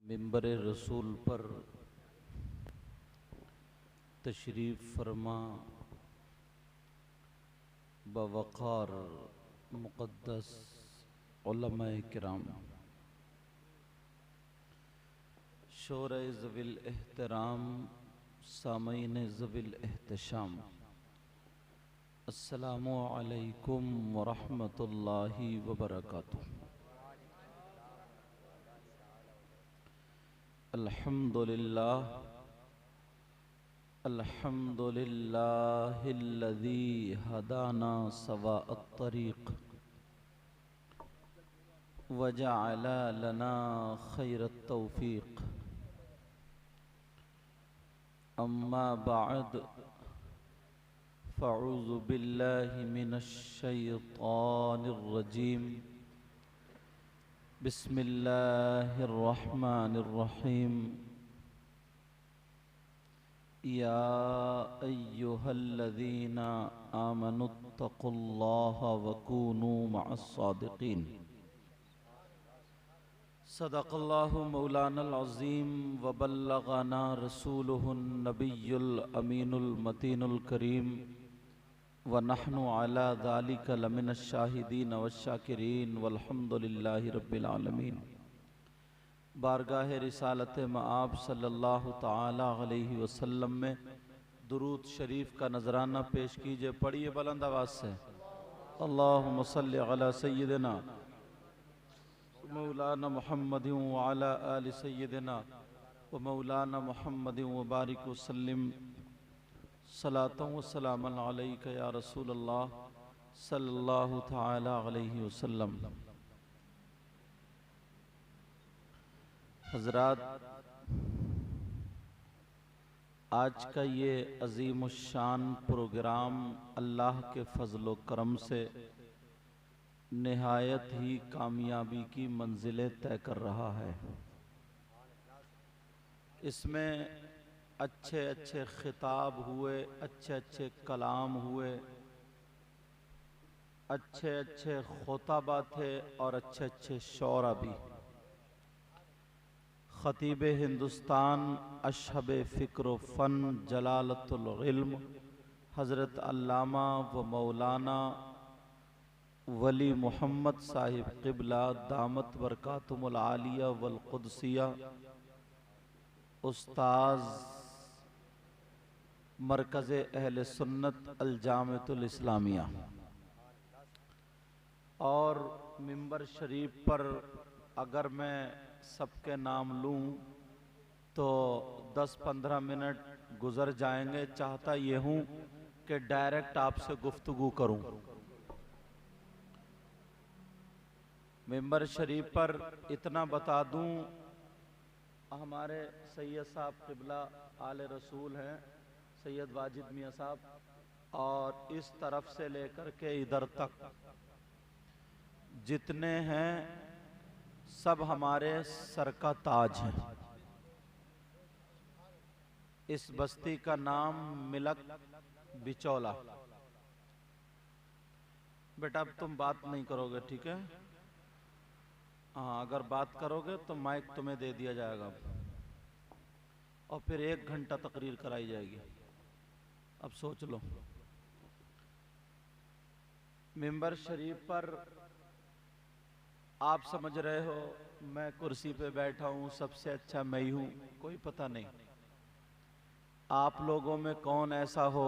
मिंबर रसूल पर तशरीफ़ फरमा बवक़ार मुक़द्दस उलमाए किराम, शोर ज़विल एहतराम, सामईन ज़विल एहतशाम, अस्सलामु अलैकुम वरहमतुल्लाहि वबरकातुह। अल्हम्दुलिल्लाह अल्हम्दुलिल्लाहिल्लज़ी हदाना सवाअत तरीक़ वजअल लना खैरत तौफ़ीक़। अम्मा बअद फ़अऊज़ु बिल्लाहि मिनश शैतानिर रजीम। बिस्मिल्लाहिर रहमानिर रहीम। या अय्युहल्लज़ीना आमनुत्तक़ुल्लाह वकूनू मअस्सादिक़ीन। सदक़ल्लाहु मौलानल अज़ीम व बल्लग़ना रसूलुहुन नबियुल अमीनुल मतीनुल करीम व नहनु अला ज़ालिका लमिनश शाहिदीन वश्शाकिरीन वल्हम्दुलिल्लाहि रब्बिल आलमीन। बारगाह रिसालत मआब सल्लल्लाहु ताला अलैहि वसल्लम में दुरूद शरीफ का नजराना पेश कीजिए। पढ़िए बुलंद आवाज़ से, अल्लाहुम्मा सल्लि अला सय्यिदिना मौलाना मुहम्मदिन व अला आलि सय्यिदिना व मौलाना मुहम्मदिन व बारिक वसल्लिम सलातन व सलामन अलैका या रसूलल्लाह सल्लल्लाहु ताला अलैहि वसल्लम। हज़रात, आज का ये अज़ीमुश्शान प्रोग्राम अल्लाह के फ़ज़्ल व करम से निहायत ही कामयाबी की मंजिलें तय कर रहा है। इसमें अच्छे अच्छे खिताब हुए, अच्छे अच्छे कलाम हुए, अच्छे अच्छे खुतबा थे और अच्छे अच्छे शौरा भी। ख़तीब हिंदुस्तान अशहब फ़िक्र व फ़न जलालतुल इल्म हज़रत अल्लामा व मौलाना वली मोहम्मद साहिब क़िबला दामत बरकातुमुल आलिया वल क़ुद्सिया, उस्ताज़ मरकज़ अहले सुन्नत अल जामिअतुल इस्लामिया। और मिंबर शरीफ पर अगर मैं सबके नाम लूँ तो 10-15 मिनट गुज़र जाएंगे। चाहता ये हूँ कि डायरेक्ट आपसे गुफ्तगू करूँ। मिंबर शरीफ पर इतना बता दूँ, हमारे सैयद साहब क़िबला आले रसूल हैं, सैयद वाजिद मियाँ साहब, और इस तरफ से लेकर के इधर तक जितने हैं सब हमारे सर का ताज हैं। इस बस्ती का नाम मिलक बिचौला। बेटा अब तुम बात नहीं करोगे, ठीक है? हाँ, अगर बात करोगे तो माइक तुम्हें दे दिया जाएगा और फिर 1 घंटा तकरीर कराई जाएगी। अब सोच लो। मिंबर शरीफ पर आप समझ रहे हो मैं कुर्सी पे बैठा हूँ, सबसे अच्छा मैं ही हूँ, कोई पता नहीं। आप लोगों में कौन ऐसा हो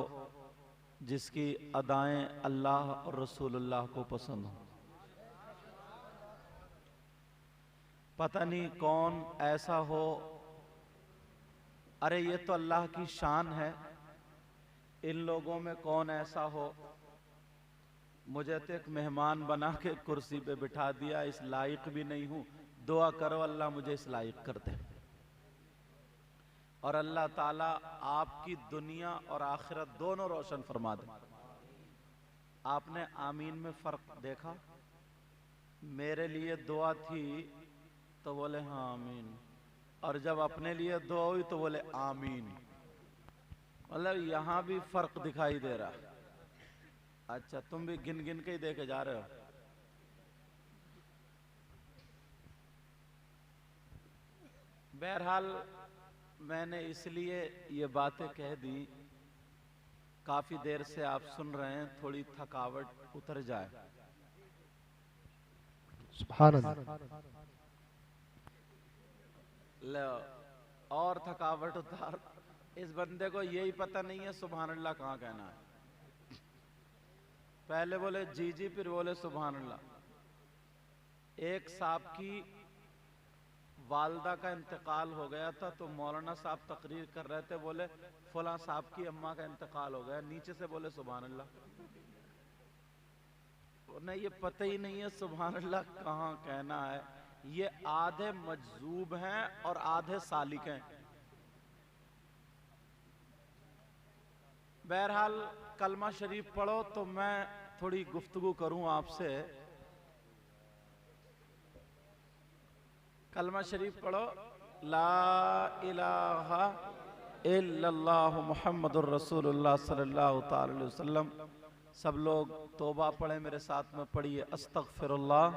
जिसकी अदाएं अल्लाह और रसूलुल्लाह को पसंद हो? पता नहीं कौन ऐसा हो। अरे ये तो अल्लाह की शान है। इन लोगों में कौन ऐसा हो, मुझे तो एक मेहमान बना के कुर्सी पे बिठा दिया, इस लायक भी नहीं हूँ। दुआ करो अल्लाह मुझे इस लायक कर दे और अल्लाह ताला आपकी दुनिया और आखिरत दोनों रोशन फरमा दे। आपने आमीन में फ़र्क देखा? मेरे लिए दुआ थी तो बोले हाँ आमीन, और जब अपने लिए दुआ हुई तो बोले आमीन। मतलब यहाँ भी फ़र्क दिखाई दे रहा है। अच्छा, तुम भी गिन गिन के ही देखे जा रहे हो। बहरहाल मैंने इसलिए ये बातें कह दी, काफी देर से आप सुन रहे हैं, थोड़ी थकावट उतर जाए। सुभान अल्लाह। लो, और थकावट उतार। इस बंदे को यही पता नहीं है सुभान अल्लाह कहाँ कहना है। पहले बोले जी जी, फिर बोले सुभान अल्लाह। एक साहब की वालदा का इंतकाल हो गया था, तो मौलाना साहब तकरीर कर रहे थे, बोले फलां साहब की अम्मा का इंतकाल हो गया, नीचे से बोले सुभान अल्लाह। उन्हें ये पता ही नहीं है सुभान अल्लाह कहाँ कहना है। ये आधे मजजूब हैं और आधे सालिक हैं। बहरहाल कलमा शरीफ पढ़ो तो मैं थोड़ी गुफ्तगू करूं आपसे। कलमा शरीफ पढ़ो, ला इलाहा इल्लल्लाहु मुहम्मदुर रसूलुल्लाह सल्लल्लाहु ताला अलैहि वसल्लम। सब लोग तौबा पढ़े मेरे साथ में, पढ़िए। अस्तगफिरुल्लाह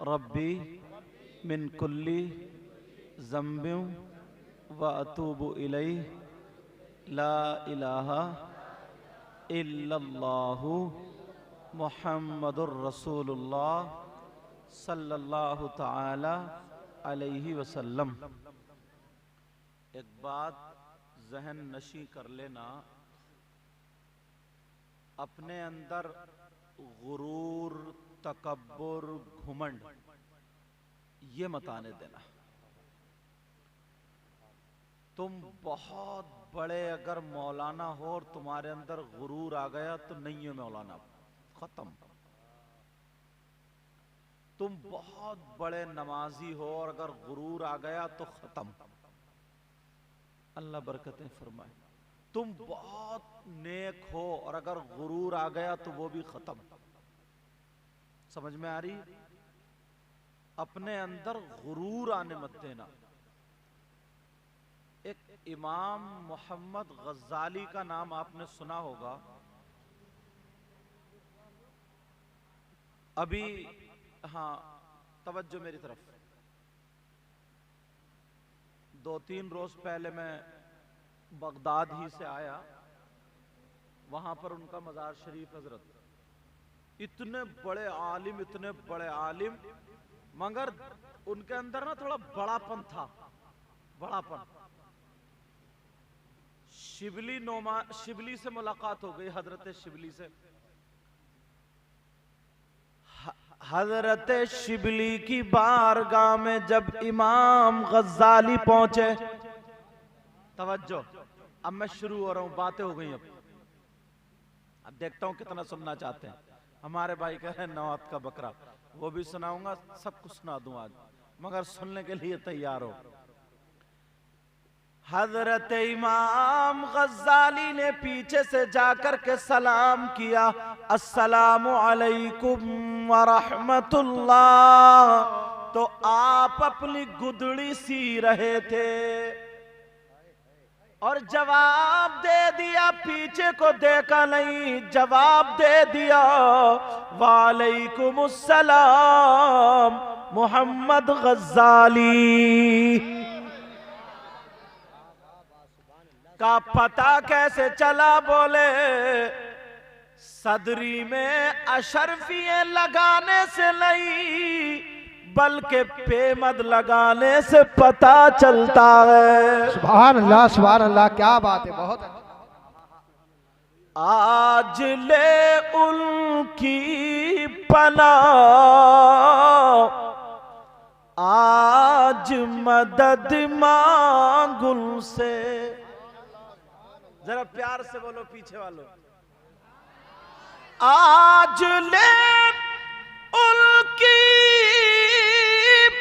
रब्बी मिन कुल्ली ज़म्बिन व अतूबु इलैहि, ला इलाहा इल्लल्लाहु मुहम्मदुर रसूलुल्लाह सल्लल्लाहु ताला अलैहि वसल्लम। एक बात जहन नशी कर लेना, अपने अंदर गुरूर, तकब्बुर, घुमंड ये मत आने देना। तुम बहुत बड़े अगर मौलाना हो और तुम्हारे अंदर गुरूर आ गया तो नहीं है मौलाना, खत्म। तुम बहुत बड़े नमाजी हो और अगर गुरूर आ गया तो खत्म। अल्लाह बरकतें फरमाए। तुम बहुत नेक हो और अगर गुरूर आ गया तो वो भी खत्म। समझ में आ रही? अपने अंदर गुरूर आने मत देना। एक इमाम मोहम्मद गज्जाली का नाम आपने सुना होगा। अभी हाँ, तवज्जो मेरी तरफ। 2-3 रोज पहले मैं बगदाद ही से आया, वहां पर उनका मजार शरीफ हजरत। इतने बड़े आलिम, मगर उनके अंदर ना थोड़ा बड़ापन था, बड़ापन। शिबली से मुलाकात हो गई, हजरत शिबली से। हजरत शिबली की बारगाह में जब इमाम गज्जाली पहुंचे, तवज्जो, अब मैं शुरू हो रहा हूं, बातें हो गई। अब देखता हूं कितना सुनना चाहते हैं। हमारे भाई कह रहे हैं नवात का बकरा, वो भी सुनाऊंगा, सब कुछ सुना दूं आज, मगर सुनने के लिए तैयार हो। हजरत इमाम गज्जाली ने पीछे से जाकर के सलाम किया, अस्सलामु अलैकुम व रहमतुल्लाह। तो आप अपनी गुदड़ी सी रहे थे और जवाब दे दिया, पीछे को देखा नहीं, जवाब दे दिया, वालेकुमुस्सलाम मोहम्मद गज्जाली। का पता कैसे चला? बोले सदरी में अशरफिये लगाने से नहीं, बल्कि पेमद लगाने से पता चलता है। सुभान अल्लाह, क्या बात है, बहुत। आज ले उनकी पनाह, आज मदद मांग उनसे। जरा प्यार से बोलो पीछे वालों, आज ले उनकी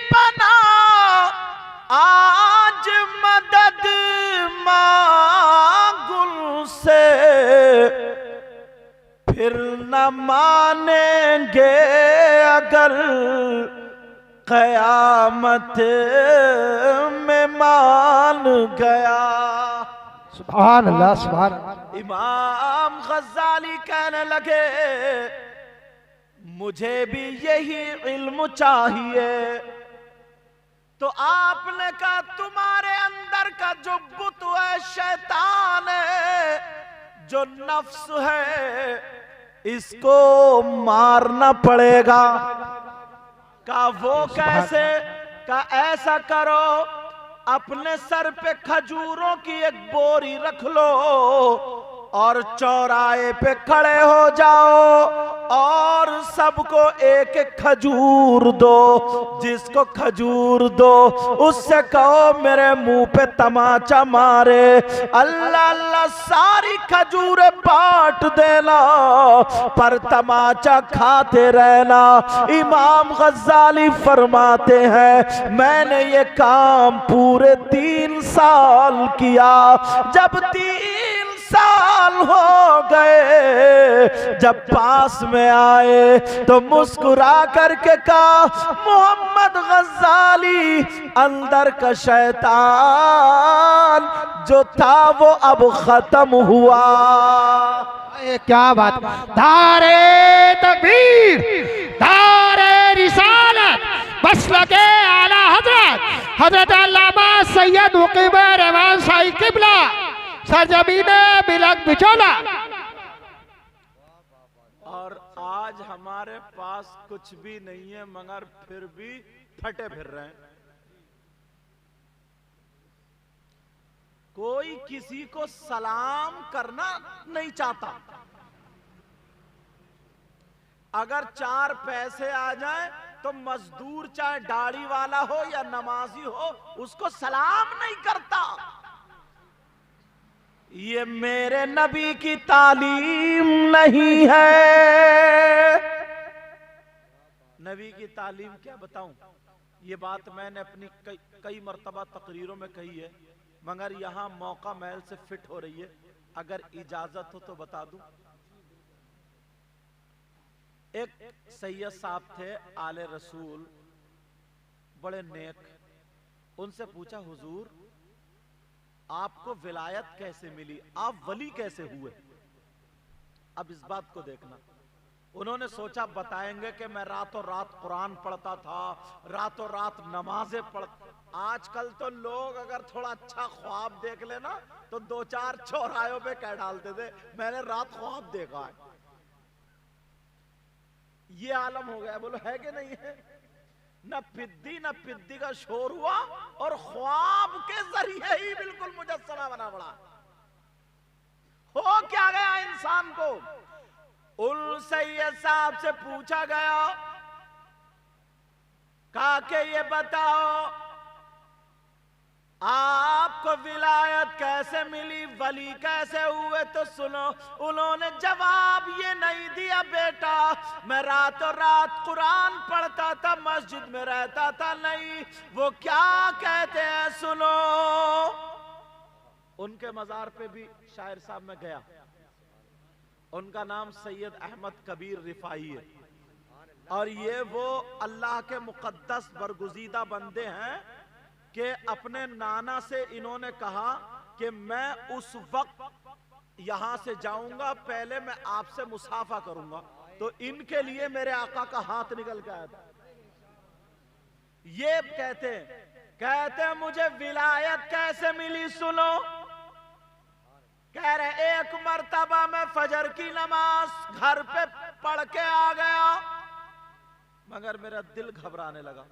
पनाह, आज मदद मांग उनसे, फिर न मानेंगे अगर क़यामत में मान गया। सुभान अल्लाह, सुभान। इमाम गज्जाली कहने लगे मुझे भी यही इल्म चाहिए, तो आपने कहा तुम्हारे अंदर का जो बुत है, शैतान है, जो नफ्स है, इसको मारना पड़ेगा। का वो कैसे? का ऐसा करो, अपने सर पे खजूरों की एक बोरी रख लो और चौराहे पे खड़े हो जाओ और सबको एक एक खजूर दो। जिसको खजूर दो उससे कहो मेरे मुंह पे तमाचा मारे। अल्लाह अल्लाह सारी खजूरें बांट देना पर तमाचा खाते रहना। इमाम गज्जाली फरमाते हैं मैंने ये काम पूरे 3 साल किया। जब 3 साल हो गए, जब पास में आए तो मुस्कुरा करके कहा मोहम्मद गज्जाली, अंदर का शैतान जो था वो अब खत्म हुआ। क्या बात! धारे तकबीर, धारे रिसालत, मसलके आला हजरत हजरत अल्लामा सैयद मुकीम रहमान शाही किबला सरजमीन बिलक बिचौला। और आज हमारे पास कुछ भी नहीं है मगर फिर भी फटे फिर रहे हैं। कोई किसी को सलाम करना नहीं चाहता। अगर 4 पैसे आ जाए तो मजदूर चाहे दाढ़ी वाला हो या नमाजी हो उसको सलाम नहीं करता। ये मेरे नबी की तालीम नहीं है। नबी की तालीम क्या बताऊं? ये बात मैंने अपनी कई मर्तबा तकरीरों में कही है मगर यहां मौका महल से फिट हो रही है। अगर इजाजत हो तो बता दूं। एक सैयद साहब थे आले रसूल, बड़े नेक। उनसे पूछा हुजूर आपको विलायत कैसे मिली, आप वली कैसे हुए? अब इस बात को देखना। उन्होंने सोचा बताएंगे कि मैं रातों रात कुरान पढ़ता था, रातों रात नमाजें पढ़ता। आजकल तो लोग अगर थोड़ा अच्छा ख्वाब देख लेना तो 2-4 चौराहों पे कह डालते थे मैंने रात ख्वाब देखा है। ये आलम हो गया। बोलो है कि नहीं है? न पिद्दी का शोर हुआ और ख्वाब के जरिए ही बिल्कुल मुजस्समा बना पड़ा। हो क्या गया इंसान को? उल सैयद साहब से पूछा गया, कहा कि ये बताओ आपको विलायत कैसे मिली, वली कैसे हुए? तो सुनो, उन्होंने जवाब ये नहीं दिया बेटा मैं रातों रात कुरान पढ़ता था, मस्जिद में रहता था। नहीं, वो क्या कहते हैं सुनो। उनके मजार पे भी शायर साहब में गया। उनका नाम सैयद अहमद कबीर रिफाई है और ये वो अल्लाह के मुकद्दस बरगुजीदा बंदे हैं कि अपने नाना से इन्होंने कहा कि मैं उस वक्त यहां से जाऊंगा, पहले मैं आपसे मुसाफा करूंगा। तो इनके लिए मेरे आका का हाथ निकल के आया था। ये कहते मुझे विलायत कैसे मिली सुनो। कह रहे एक मर्तबा मैं फजर की नमाज घर पे पढ़ के आ गया मगर मेरा दिल घबराने लगा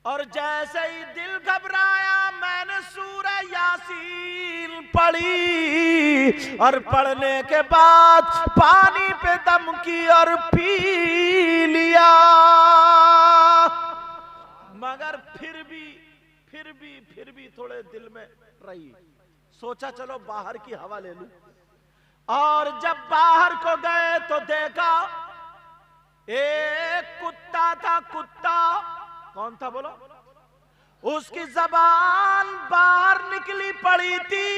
और जैसे ही दिल घबराया मैंने सूरह यासीन पढ़ी और पढ़ने के बाद पानी पे दम की और पी लिया। मगर फिर भी थोड़े दिल में रही। सोचा चलो बाहर की हवा ले लूं। और जब बाहर को गए तो देखा एक कुत्ता था। कुत्ता कौन था बोलो? उसकी जबान बाहर निकली पड़ी थी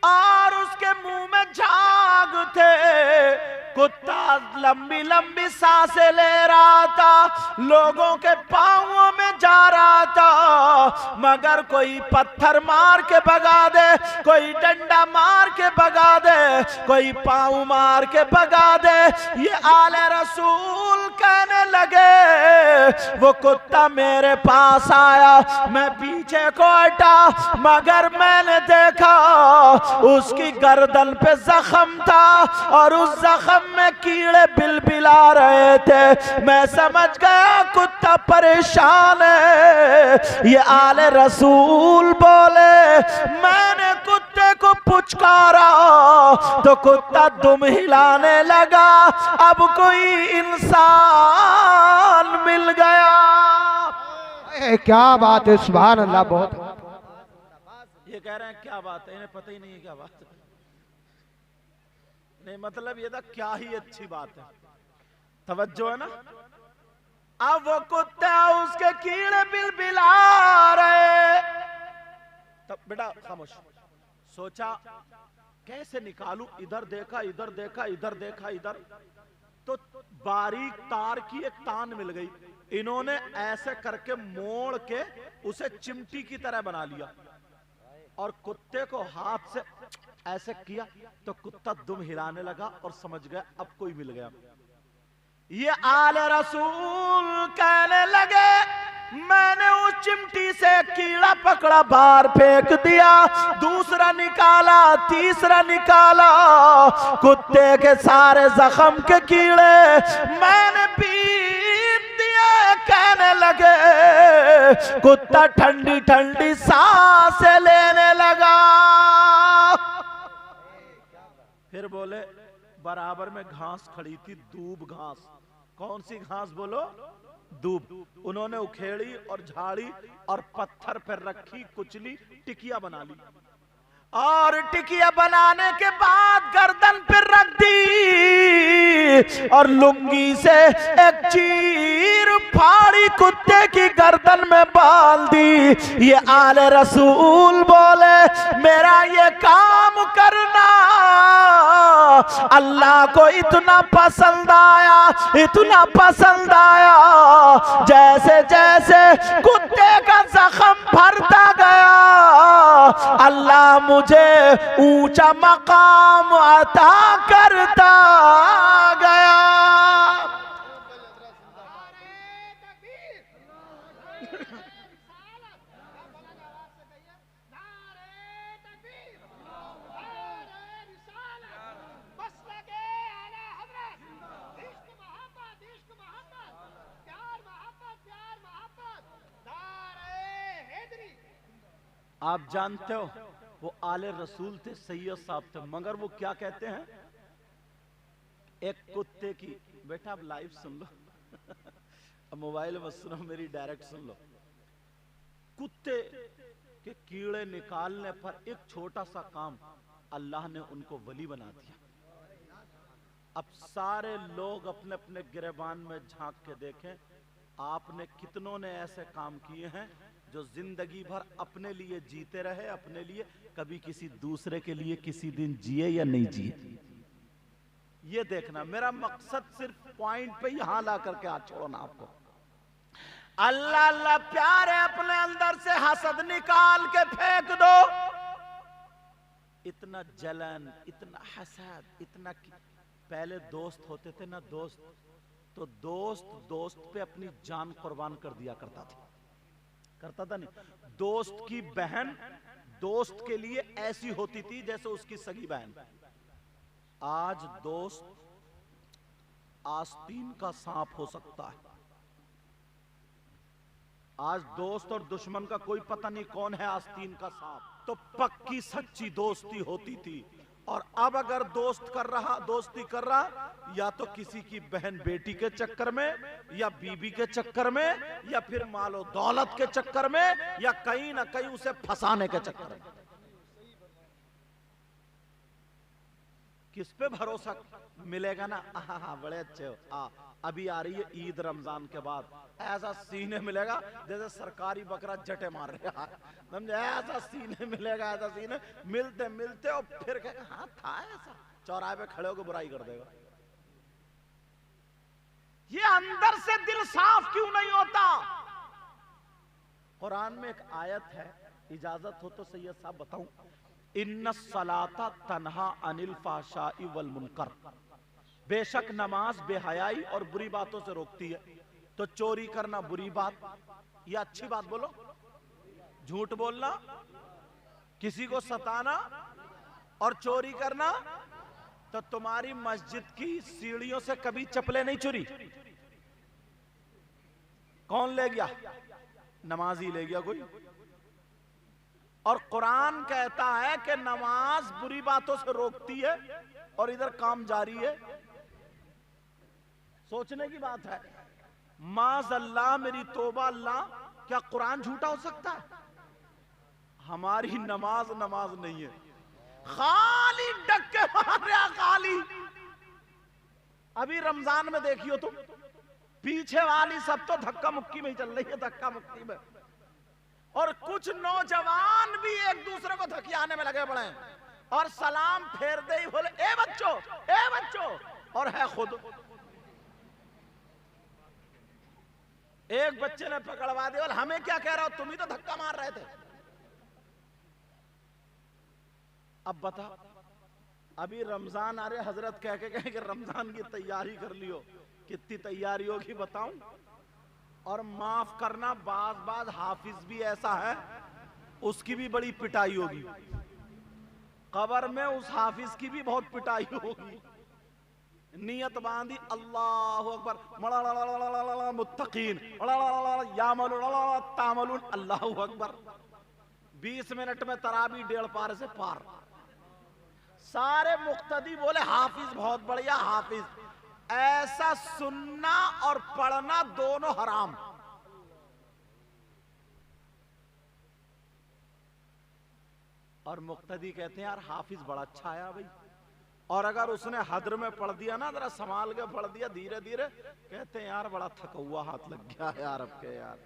और उसके मुंह में झाग थे। कुत्ता लंबी लंबी सांसें ले रहा था, लोगों के पांवों में जा रहा था मगर कोई पत्थर मार के भगा दे, कोई डंडा मार के भगा दे, कोई पांव मार के भगा दे। ये आले रसूल कहने लगे वो कुत्ता मेरे पास आया, मैं पीछे को हटा, मगर मैंने देखा उसकी गर्दन पे जख्म था और उस जख्म में कीड़े बिलबिला रहे थे। मैं समझ गया कुत्ता परेशान है। ये आले रसूल बोले, मैंने कुत्ते को पुचकारा तो कुत्ता दुम हिलाने लगा। अब कोई इंसान मिल गया। क्या बात है, सुभान अल्लाह। बहुत ये कह रहे हैं क्या बात है, इन्हें पता ही नहीं है क्या बात है। नहीं मतलब ये था क्या ही अच्छी बात है, तवज्जो है ना। अब वो कुत्ता उसके कीड़े बिलबिला रहे, तब बेटा खामोश। सोचा कैसे निकालूं, इधर देखा इधर देखा इधर देखा इधर, तो बारीक तार की एक तान मिल गई। इन्होंने ऐसे करके मोड़ के उसे चिमटी की तरह बना लिया और कुत्ते को हाथ से ऐसे किया तो कुत्ता दुम हिलाने लगा और समझ गया अब कोई मिल गया। ये आले रसूल कहने लगे, मैंने उस चिमटी से कीड़ा पकड़ा, बाहर फेंक दिया, दूसरा निकाला, तीसरा निकाला, कुत्ते के सारे जख्म के कीड़े मैंने बीन दिए। कहने लगे कुत्ता ठंडी ठंडी सांसें लेने लगा। फिर बोले बराबर में घास खड़ी थी, दूब घास। कौन सी घास बोलो? दूब। उन्होंने उखेड़ी और झाड़ी और पत्थर पर रखी, कुचली, टिकिया बना ली और टिकिया बनाने के बाद गर्दन पर रख दी और लुंगी से एक चीर फाड़ी कुत्ते की गर्दन में बांध दी। ये आले रसूल बोले, मेरा ये काम करना अल्लाह को इतना पसंद आया, इतना पसंद आया, जैसे जैसे कुत्ते का जख्म भरता गया अल्लाह मुझे ऊंचा मकाम अता करता गया। आप जानते हो वो आले रसूल थे, सैयद साहब थे, मगर वो क्या कहते हैं, एक कुत्ते की, बेटा आप लाइव सुन लो अब मोबाइल में सुनो, मेरी डायरेक्ट सुन लो। कुत्ते के कीड़े निकालने पर एक छोटा सा काम अल्लाह ने उनको वली बना दिया। अब सारे लोग अपने अपने गिरबान में झांक के देखें, आपने कितनों ने ऐसे काम किए हैं जो जिंदगी भर अपने लिए जीते रहे, अपने लिए, कभी किसी दूसरे के लिए किसी दिन जिए या नहीं जिए। ये देखना, मेरा मकसद सिर्फ पॉइंट पे यहां ला करके हाथ छोड़ना आपको। अल्लाह अल्लाह प्यारे, अपने अंदर से हसद निकाल के फेंक दो। इतना जलन, इतना हसद, इतना पहले दोस्त होते थे ना, दोस्त, तो दोस्त पे अपनी जान कुर्बान कर दिया करता था नहीं। दोस्त की बहन दोस्त के लिए ऐसी होती थी जैसे उसकी सगी बहन। आज दोस्त आस्तीन का सांप हो सकता है। आज दोस्त और दुश्मन का कोई पता नहीं कौन है आस्तीन का सांप। तो पक्की सच्ची दोस्ती होती थी। और अब अगर दोस्ती कर रहा या तो किसी की बहन बेटी के चक्कर में, या बीबी के चक्कर में, या फिर मालो दौलत के चक्कर में, या कहीं ना कहीं उसे फंसाने के चक्कर में। किस पे भरोसा मिलेगा ना। हाँ बड़े अच्छे हो। अभी आ रही है ईद रमजान के बाद, ऐसा सीने मिलेगा जैसे सरकारी बकरा जटे मार रहा है, समझे। ऐसा सीने मिलेगा, ऐसा सीने मिलते मिलते और फिर कहेगा हाँ था ऐसा, चौराहे पे खड़े होकर बुराई कर देगा। ये अंदर से दिल साफ क्यों नहीं होता। कुरान में एक आयत है, इजाजत हो तो सैयद साहब बताऊं, इन्नस सलाता तन्हा अनिल फाशाई वल मुनकर, बेशक नमाज बेहयाई और बुरी बातों से रोकती है। तो चोरी करना बुरी बात या अच्छी बात बोलो? झूठ बोलना, किसी को सताना और चोरी करना। तो तुम्हारी मस्जिद की सीढ़ियों से कभी चप्पलें नहीं चुरी? कौन ले गया? नमाजी ले गया कोई। और कुरान कहता है कि नमाज बुरी बातों से रोकती है और इधर काम जारी है। सोचने की बात है। माज़ अल्लाह, मेरी तौबा अल्लाह, क्या कुरान झूठा हो सकता है? हमारी नमाज नमाज नहीं है, खाली डक्के मार रहा खाली। अभी रमजान में देखियो तुम, पीछे वाली सब तो धक्का मुक्की में ही चल रही है, धक्का मुक्की में। और कुछ नौजवान भी एक दूसरे को धकियाने में लगे पड़े हैं और सलाम फेर दे ही बोले ए बच्चों, ए बच्चों, और है खुद। एक बच्चे ने पकड़वा दिया, बोले हमें क्या कह रहा हो, तुम ही तो धक्का मार रहे थे। अब बता, अभी रमजान आ रहे, हजरत कह के कहे कि रमजान की तैयारी कर लियो। कितनी तैयारी होगी बताऊं? और माफ करना, बाज बाज हाफिज भी ऐसा है, उसकी भी बड़ी पिटाई होगी। कब्र में उस हाफिज की भी बहुत पिटाई होगी। नियत बांधी, अल्लाह अकबर, मुत्तकीन यामलून तामलून, अल्लाह अकबर। 20 मिनट में तरावी 1.5 पार से पार। सारे मुक्तदी बोले हाफिज बहुत बढ़िया हाफिज। ऐसा सुनना और पढ़ना दोनों हराम। और मुक्तदी कहते हैं यार हाफिज बड़ा अच्छा आया भाई। और अगर उसने हद्र में पढ़ दिया ना, जरा संभाल के पढ़ दिया धीरे धीरे, कहते हैं यार बड़ा थका हुआ हाथ लग गया यार अब के, यार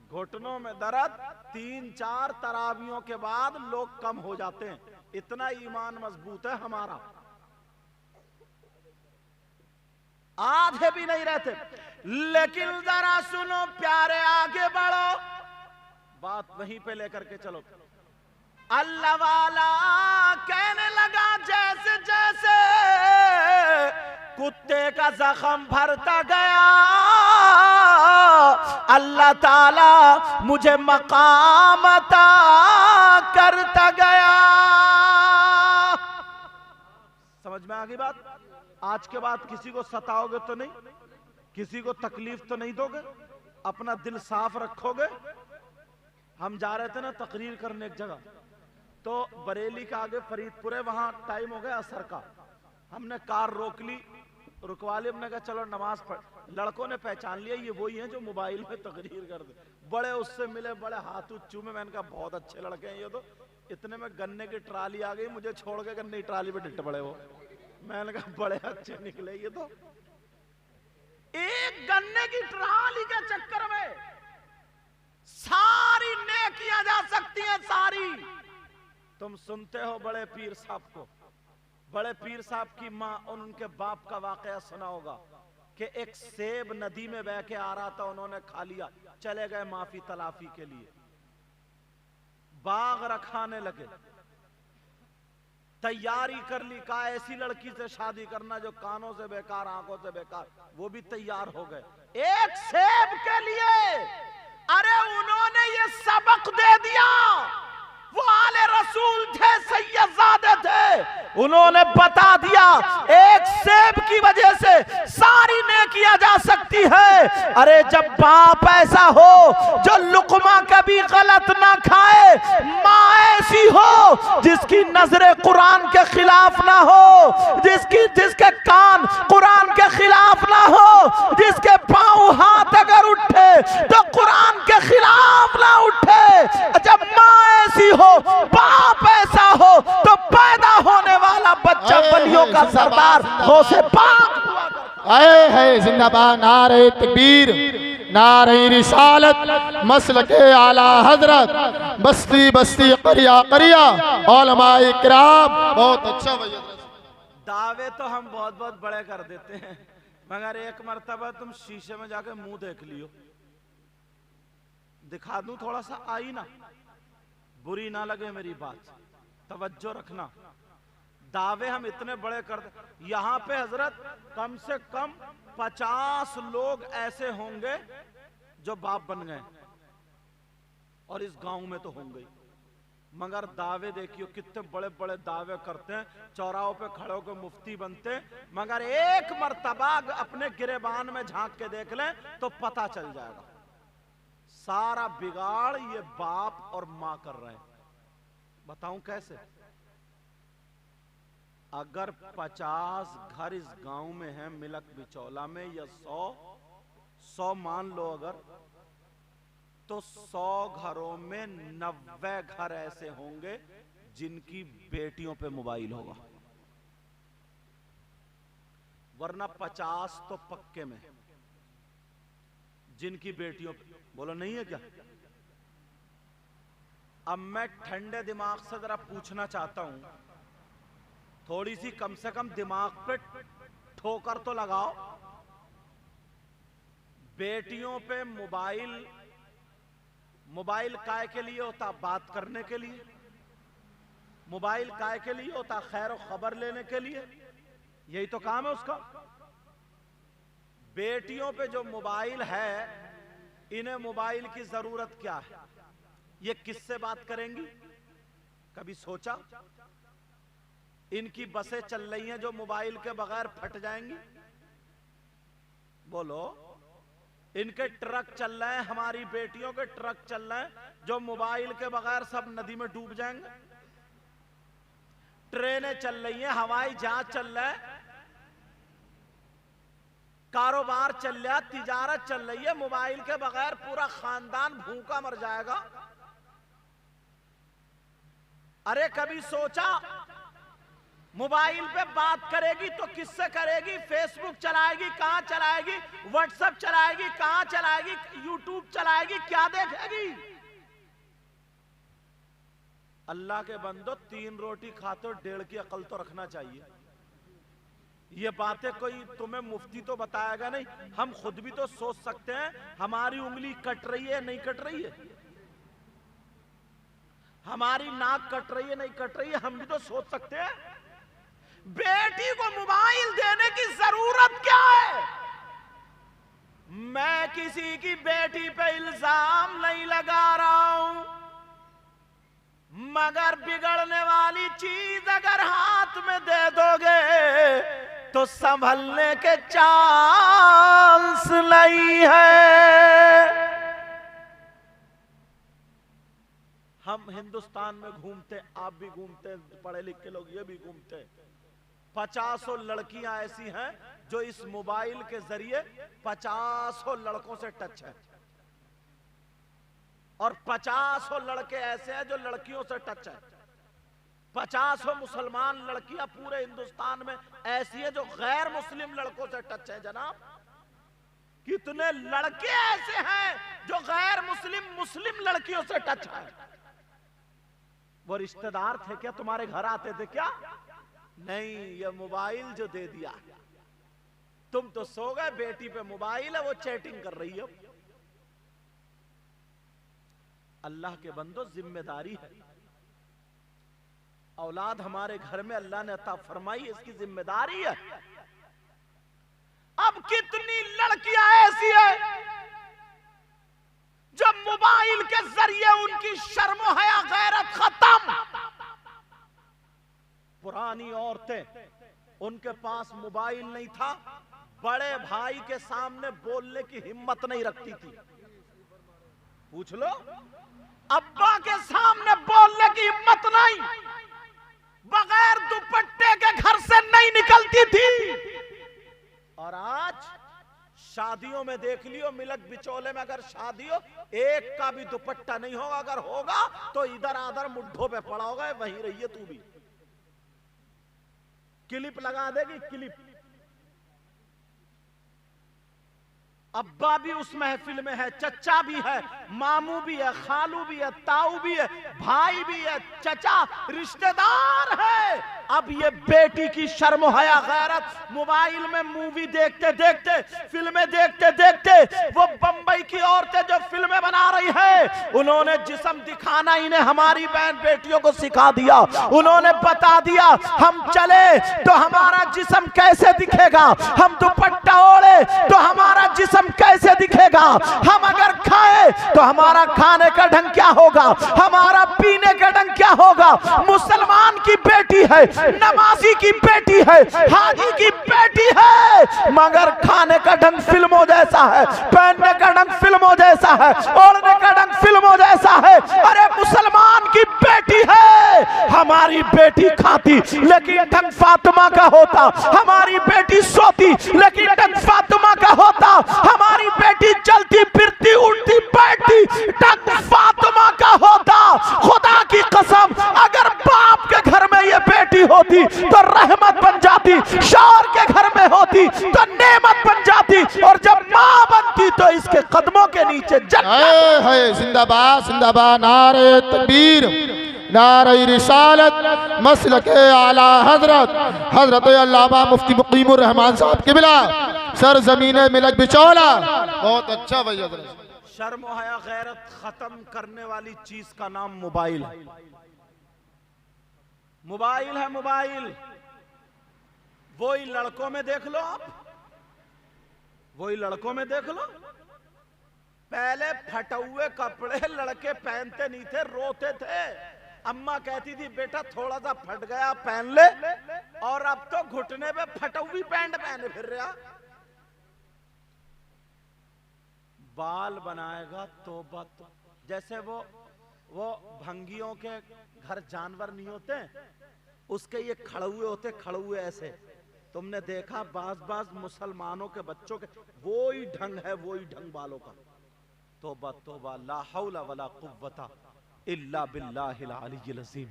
घुटनों में दर्द। 3-4 तरावियों के बाद लोग कम हो जाते हैं, इतना ईमान मजबूत है हमारा। आधे भी नहीं रहते। लेकिन जरा सुनो प्यारे, आगे बढ़ो, बात वहीं पे लेकर के चलो। अल्लाह वाला कहने लगा जैसे जैसे कुत्ते का जख्म भरता गया, अल्लाह ताला मुझे मकाम अता करता गया। समझ में आ गई बात? आज के बाद किसी को सताओगे तो नहीं, किसी को तकलीफ तो नहीं दोगे, अपना दिल साफ रखोगे। हम जा रहे थे ना तकरीर करने एक जगह, तो बरेली का आगे फरीदपुर है, वहां टाइम हो गया असर का। हमने कार रोक ली, रुकवा ली, हमने कहा चलो नमाज पढ़। लड़कों ने पहचान लिया ये वही हैं जो मोबाइल में तकरीर कर दे। बड़े उससे मिले, बड़े हाथ चूमे। मैंने कहा बहुत अच्छे लड़के हैं ये तो। इतने में गन्ने की ट्राली आ गई, मुझे छोड़ के गन्ने की ट्राली पे डिट पड़े वो। मैंने कहा बड़े अच्छे निकले ये तो। एक गन्ने की ट्राली के चक्कर में सारी नेकियां जा सकती हैं, सारी। तुम सुनते हो बड़े पीर साहब को, बड़े पीर साहब की माँ और उनके बाप का वाकया सुना होगा कि एक सेब नदी में बह के आ रहा था, उन्होंने खा लिया, चले गए माफी तलाफी के लिए, बाग रखाने लगे, तैयारी कर ली, कहा ऐसी लड़की से शादी करना जो कानों से बेकार आंखों से बेकार, वो भी तैयार हो गए एक सेब के लिए। अरे उन्होंने ये सबक दे दिया, वो आले रसूल थे, सैयदजादे थे, उन्होंने बता दिया एक सेब की वजह से सारी नेकियां जा सकती है। अरे जब बाप ऐसा हो जो लुकमा कभी गलत ना खाए, माँ ऐसी हो जिसकी नजरें कुरान के खिलाफ ना हो, जिसके कान कुरान के खिलाफ ना हो, जिसके पांव हाथ अगर उठे तो कुरान के खिलाफ ना उठे, जब माँ ऐसी हो, बाप ऐसा हो, तो पैदा होने वाला बच्चा बलियों का सरदार हो से पाक हुआ करता है। जिंदाबाद नारे तकबीर, नारे रिसालत, मसलके आला हजरत, बस्ती बस्ती करिया करिया, उलमाए किराम। बहुत अच्छा भैया। दावे तो हम बहुत बहुत बड़े कर देते हैं, मगर एक मर्तबा तुम शीशे में जाके मुंह देख लियो। दिखा दूं थोड़ा सा आईना, बुरी ना लगे मेरी बात, तवज्जो रखना। दावे हम इतने बड़े करते। यहां पे हजरत कम से कम 50 लोग ऐसे होंगे जो बाप बन गए, और इस गांव में तो होंगे ही। मगर दावे देखियो कितने बड़े बड़े दावे करते हैं, चौराहों पे खड़े होकर मुफ्ती बनते हैं, मगर एक मर्तबा अपने गिरेबान में झांक के देख लें तो पता चल जाएगा सारा बिगाड़ ये बाप और मां कर रहे हैं। बताऊं कैसे? अगर 50 घर इस गांव में हैं मिलक बिचौला में, या 100 मान लो अगर, तो 100 घरों में 90 घर ऐसे होंगे जिनकी बेटियों पे मोबाइल होगा, वरना 50 तो पक्के में जिनकी बेटियों पे। बोलो नहीं है क्या? अब मैं ठंडे दिमाग से जरा पूछना चाहता हूं, थोड़ी सी कम से कम दिमाग पे ठोकर तो लगाओ। बेटियों पे मोबाइल काय के लिए होता? बात करने के लिए। मोबाइल काय के लिए होता? खैर और खबर लेने के लिए। यही तो काम है उसका। बेटियों पे जो मोबाइल है, इन्हें मोबाइल की जरूरत क्या है? ये किससे बात करेंगी? कभी सोचा? इनकी बसें चल रही हैं जो मोबाइल के बगैर फट जाएंगी। बोलो, इनके ट्रक चल रहे हैं, हमारी बेटियों के ट्रक चल रहे हैं जो मोबाइल के बगैर सब नदी में डूब जाएंगे। ट्रेनें चल रही हैं, हवाई जहाज चल रहा है, कारोबार चल रहा है, तिजारत चल रही है, मोबाइल के बगैर पूरा खानदान भूखा मर जाएगा। अरे कभी सोचा मोबाइल पे बात करेगी तो किससे करेगी? फेसबुक चलाएगी, कहां चलाएगी? व्हाट्सएप चलाएगी, कहां चलाएगी? यूट्यूब चलाएगी, क्या देखेगी? अल्लाह के बंदो, 3 रोटी खाते हो, 1.5 की अकल तो रखना चाहिए। ये बातें कोई तुम्हें मुफ्ती तो बताएगा नहीं, हम खुद भी तो सोच सकते हैं हमारी उंगली कट रही है नहीं कट रही है, हमारी नाक कट रही है नहीं कट रही है, हम भी तो सोच सकते हैं। बेटी को मोबाइल देने की जरूरत क्या है? मैं किसी की बेटी पे इल्जाम नहीं लगा रहा हूं, मगर बिगड़ने वाली चीज अगर हाथ में दे दोगे तो संभलने के चांस नहीं है। हम हिंदुस्तान में घूमते, आप भी घूमते, पढ़े लिखे लोग ये भी घूमते, 50 लड़कियां ऐसी हैं जो इस मोबाइल के जरिए 50 लड़कों से टच है, और 50 लड़के ऐसे हैं जो लड़कियों से टच है। 50 मुसलमान लड़कियां पूरे हिंदुस्तान में ऐसी है जो गैर मुस्लिम लड़कों से टच है। जनाब, कितने लड़के ऐसे हैं जो गैर मुस्लिम लड़कियों से टच है। वो रिश्तेदार थे क्या? तुम्हारे घर आते थे क्या? नहीं, ये मोबाइल जो दे दिया, तुम तो सो गए, बेटी पे मोबाइल है, वो चैटिंग कर रही है। अल्लाह के बंदो, जिम्मेदारी है। औलाद हमारे घर में अल्लाह ने अता फरमाई, इसकी जिम्मेदारी है। अब कितनी लड़कियां ऐसी है जब मोबाइल के जरिए उनकी शर्म हया गैरत खत्म। पुरानी औरतें, उनके पास मोबाइल नहीं था, बड़े भाई के सामने बोलने की हिम्मत नहीं रखती थी। पूछ लो, अब्बा के सामने बोलने की हिम्मत नहीं, बगैर दुपट्टे के घर से नहीं निकलती थी। और आज शादियों में देख लियो, मिलक बिचौले में अगर शादी हो, एक का भी दुपट्टा नहीं होगा, अगर होगा तो इधर आधर मुड्ढों पे पड़ा होगा, वहीं रहिए तू भी। क्लिप लगा देगी, क्लिप। अब्बा भी उस महफिल में है, चचा भी है, मामू भी है, खालू भी है, ताऊ भी है, भाई भी है, चचा रिश्तेदार है। अब ये बेटी की शर्म हया गैरत मोबाइल में मूवी देखते देखते, फिल्में देखते देखते, वो बंबई की औरतें जो फिल्में बना रही है, उन्होंने जिस्म दिखाना इन्हें हमारी बहन बेटियों को सिखा दिया। उन्होंने बता दिया हम चले तो हमारा जिस्म कैसे दिखेगा, हम दुपट्टा ओढ़े तो हमारा जिस्म कैसे दिखेगा, हम अगर खाए तो हमारा खाने का ढंग क्या होगा, हमारा पीने का ढंग क्या होगा। मुसलमान की बेटी है, नमाजी की बेटी है, हाजी की बेटी है, मगर खाने का ढंग फिल्मों जैसा है, पहनने का ढंग फिल्मों जैसा है, ओढ़ने का ढंग फिल्मों जैसा है। अरे मुसलमान की बेटी है, हमारी बेटी खाती लेकिन ढंग फातिमा का होता, हमारी बेटी सोती लेकिन ढंग फातिमा का होता, हमारी बेटी चलती फिरती उठती बैठती ढंग फातिमा का होता। खुदा की कसम अगर बाप के घर में ये बेटी होती तो रहमत बन जाती, शौहर के घर में होती तो नेमत बन जाती, और जब मां बनती तो इसके कदमों के नीचे जन्नत है। जिंदाबाद जिंदाबाद, नारे तकबीर, नारे रिसालत, मसलके आला हजरत हजरत अल्लामा मुफ्ती मुकीमुर रहमान साहब किबला सर जमीने मिलक बिचौला। बहुत अच्छा भाई हजरत। शर्म हया गैरत खत्म करने वाली चीज का नाम मोबाइल है। मोबाइल है मोबाइल। वही लड़कों में देख लो आप, वही लड़कों में देख लो, पहले फटे हुए कपड़े लड़के पहनते नहीं थे, रोते थे। अम्मा कहती थी बेटा थोड़ा सा फट गया पहन ले, और अब तो घुटने पे फटी हुई पैंट पहने फिर रहा। बाल बनाएगा तो जैसे वो भंगियों के घर जानवर नहीं होते, उसके ये खड़ुए होते, खड़ुए ऐसे। तुमने देखा बाज मुसलमानों के बच्चों के वही ढंग है, वही ढंग बालों का। तौबा तौबा, ला हौला वला कुव्वता इल्ला बिल्लाहिल अलीय्यिल अज़ीम।